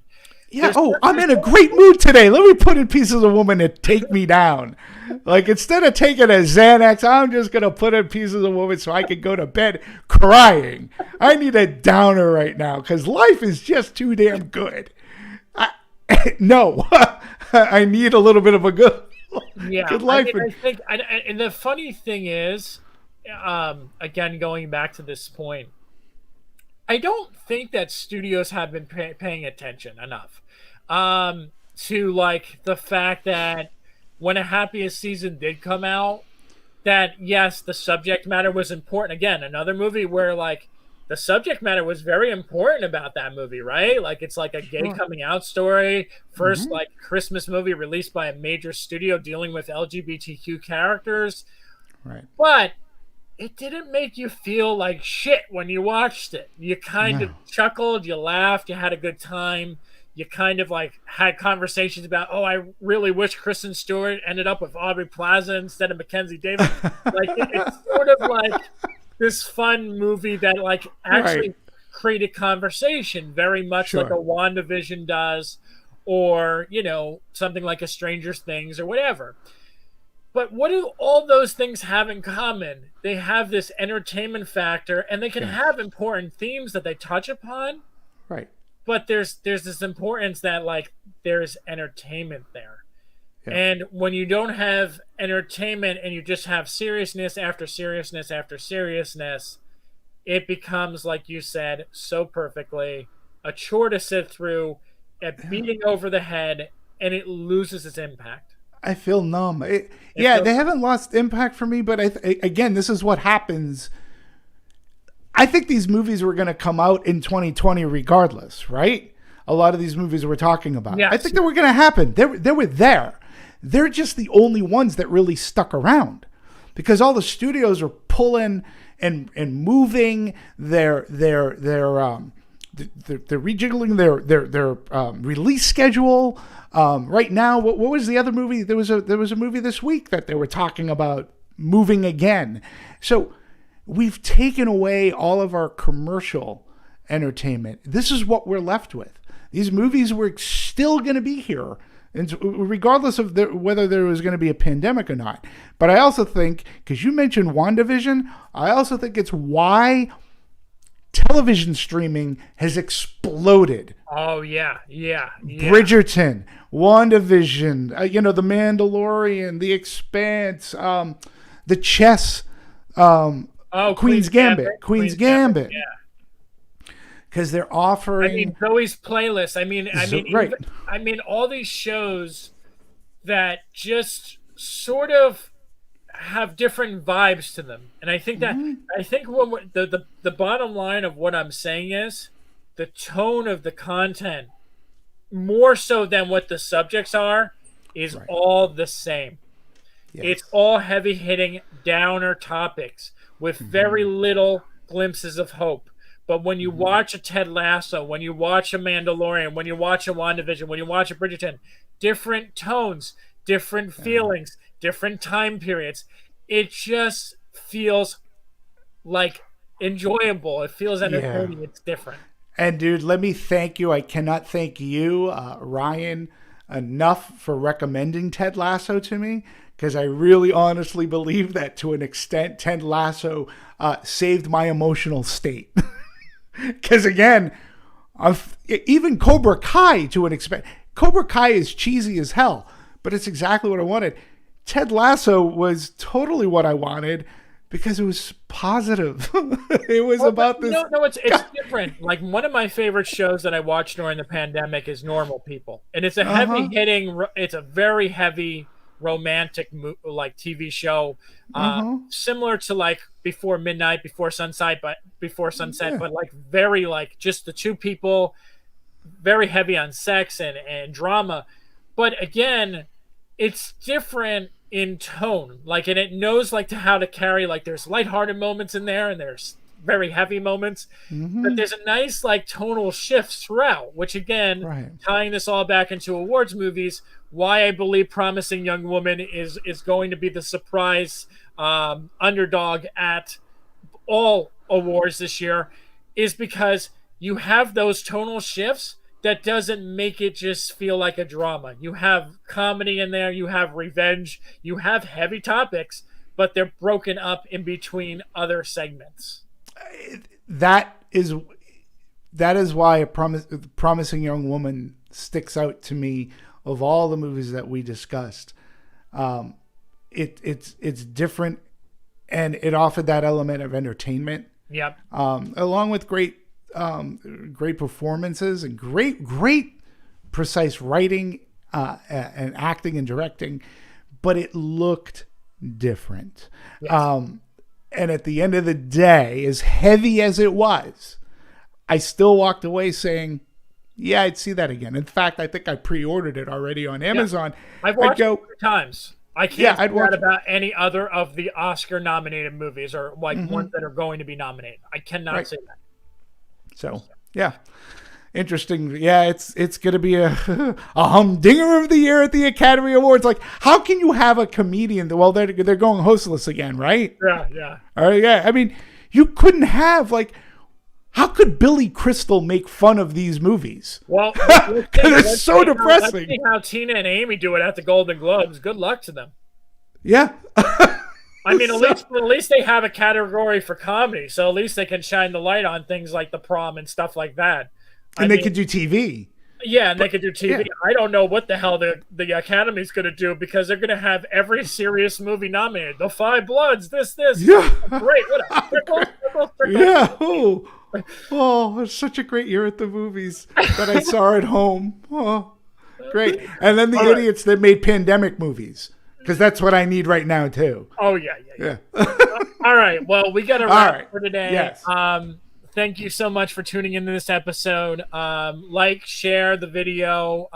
Yeah. I'm in a great mood today. Let me put in Pieces of Woman to take me down. Like, instead of taking a Xanax, I'm just going to put in Pieces of Woman so I can go to bed crying. I need a downer right now because life is just too damn good. No, I need a little bit of a good life. I think, and the funny thing is, again, going back to this point, I don't think that studios have been paying attention enough to like the fact that when A Happiest Season did come out, that yes, the subject matter was important. Again, another movie where like the subject matter was very important about that movie, right? Like it's like a gay coming out story, first like Christmas movie released by a major studio dealing with LGBTQ characters, right? But it didn't make you feel like shit when you watched it. You kind of chuckled, you laughed, you had a good time. You kind of like had conversations about, oh, I really wish Kristen Stewart ended up with Aubrey Plaza instead of Mackenzie Davis. Like it's sort of like this fun movie that like actually created conversation, very much like a WandaVision does, or something like a Stranger Things or whatever. But what do all those things have in common? They have this entertainment factor, and they can have important themes that they touch upon. Right. but there's this importance that like there's entertainment there. Yeah. And when you don't have entertainment and you just have seriousness after seriousness after seriousness, it becomes, like you said so perfectly, a chore to sit through, a beating over the head, and it loses its impact. I feel numb. Yeah, they haven't lost impact for me, but again, this is what happens. I think these movies were going to come out in 2020 regardless, right? A lot of these movies we're talking about. Yes. I think they were going to happen. They were there. They're just the only ones that really stuck around because all the studios are pulling and moving they're rejiggling their release schedule. Right now, what was the other movie? There was a movie this week that they were talking about moving again. So we've taken away all of our commercial entertainment. This is what we're left with. These movies were still going to be here, and regardless of whether there was going to be a pandemic or not. But I also think, because you mentioned WandaVision, I also think it's why television streaming has exploded. Oh, yeah. Bridgerton, WandaVision, The Mandalorian, The Expanse, The Chess, Queen's Gambit. Queen's Gambit. Yeah. Because they're offering. I mean, Zoe's Playlist. Right. All these shows that just sort of have different vibes to them, and I think that when the bottom line of what I'm saying is the tone of the content, more so than what the subjects are, is all the same. Yes. It's all heavy hitting downer topics with very little glimpses of hope. But when you watch a Ted Lasso, when you watch a Mandalorian, when you watch a WandaVision, when you watch a Bridgerton, different tones, different feelings, different time periods. It just feels like enjoyable. It feels entertaining. Yeah. It's different. And dude, let me thank you. I cannot thank you, Ryan, enough for recommending Ted Lasso to me, because I really honestly believe that to an extent, Ted Lasso saved my emotional state. Because again, even Cobra Kai to an extent, Cobra Kai is cheesy as hell, but it's exactly what I wanted. Ted Lasso was totally what I wanted because it was positive. It was about this. No, it's different. Like one of my favorite shows that I watched during the pandemic is Normal People, and it's a heavy hitting. It's a very heavy romantic like TV show, similar to like Before Midnight, Before Sunset, but like very like just the two people, very heavy on sex and drama. But again, it's different in tone, like, and it knows like how to carry, like there's lighthearted moments in there and there's very heavy moments, but there's a nice like tonal shifts throughout, which again, tying this all back into awards movies, why I believe Promising Young Woman is going to be the surprise underdog at all awards this year, is because you have those tonal shifts that doesn't make it just feel like a drama. You have comedy in there, you have revenge, you have heavy topics, but they're broken up in between other segments. That is why a Promising Young Woman sticks out to me of all the movies that we discussed. It's different, and it offered that element of entertainment. Yep. Along with great performances and great precise writing and acting and directing, but it looked different. Yes. And at the end of the day, as heavy as it was, I still walked away saying, yeah, I'd see that again. In fact, I think I pre-ordered it already on Amazon. Yeah. I've watched it 3 times. I can't say that about any other of the Oscar-nominated movies, or like ones that are going to be nominated. I cannot say that. So, yeah. Interesting. Yeah, it's going to be a humdinger of the year at the Academy Awards. Like, how can you have a comedian? Well, they're going hostless again, right? Yeah. All right, yeah. I mean, you couldn't have, like, how could Billy Crystal make fun of these movies? Well, it's so depressing. Let's see how Tina and Amy do it at the Golden Globes. Good luck to them. Yeah. I mean, at least they have a category for comedy, so at least they can shine the light on things like The Prom and stuff like that. And they could do TV. Yeah, and they could do TV. Yeah. I don't know what the hell the Academy's going to do, because they're going to have every serious movie nominated. The Five Bloods, this. Yeah. Great. What a trickle. Yeah. Oh, it's such a great year at the movies that I saw at home. Oh, great. And then the idiots that made pandemic movies, because that's what I need right now, too. Oh, yeah. All right. Well, we got to wrap for today. Yes. Thank you so much for tuning into this episode. Like, share the video.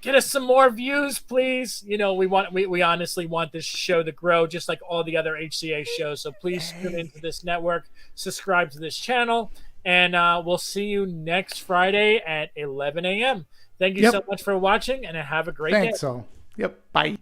Get us some more views, please. You know, we honestly want this show to grow, just like all the other HCA shows. So please tune into this network, subscribe to this channel, and we'll see you next Friday at 11 a.m. Thank you so much for watching, and have a great day. Thanks, all. Yep. Bye.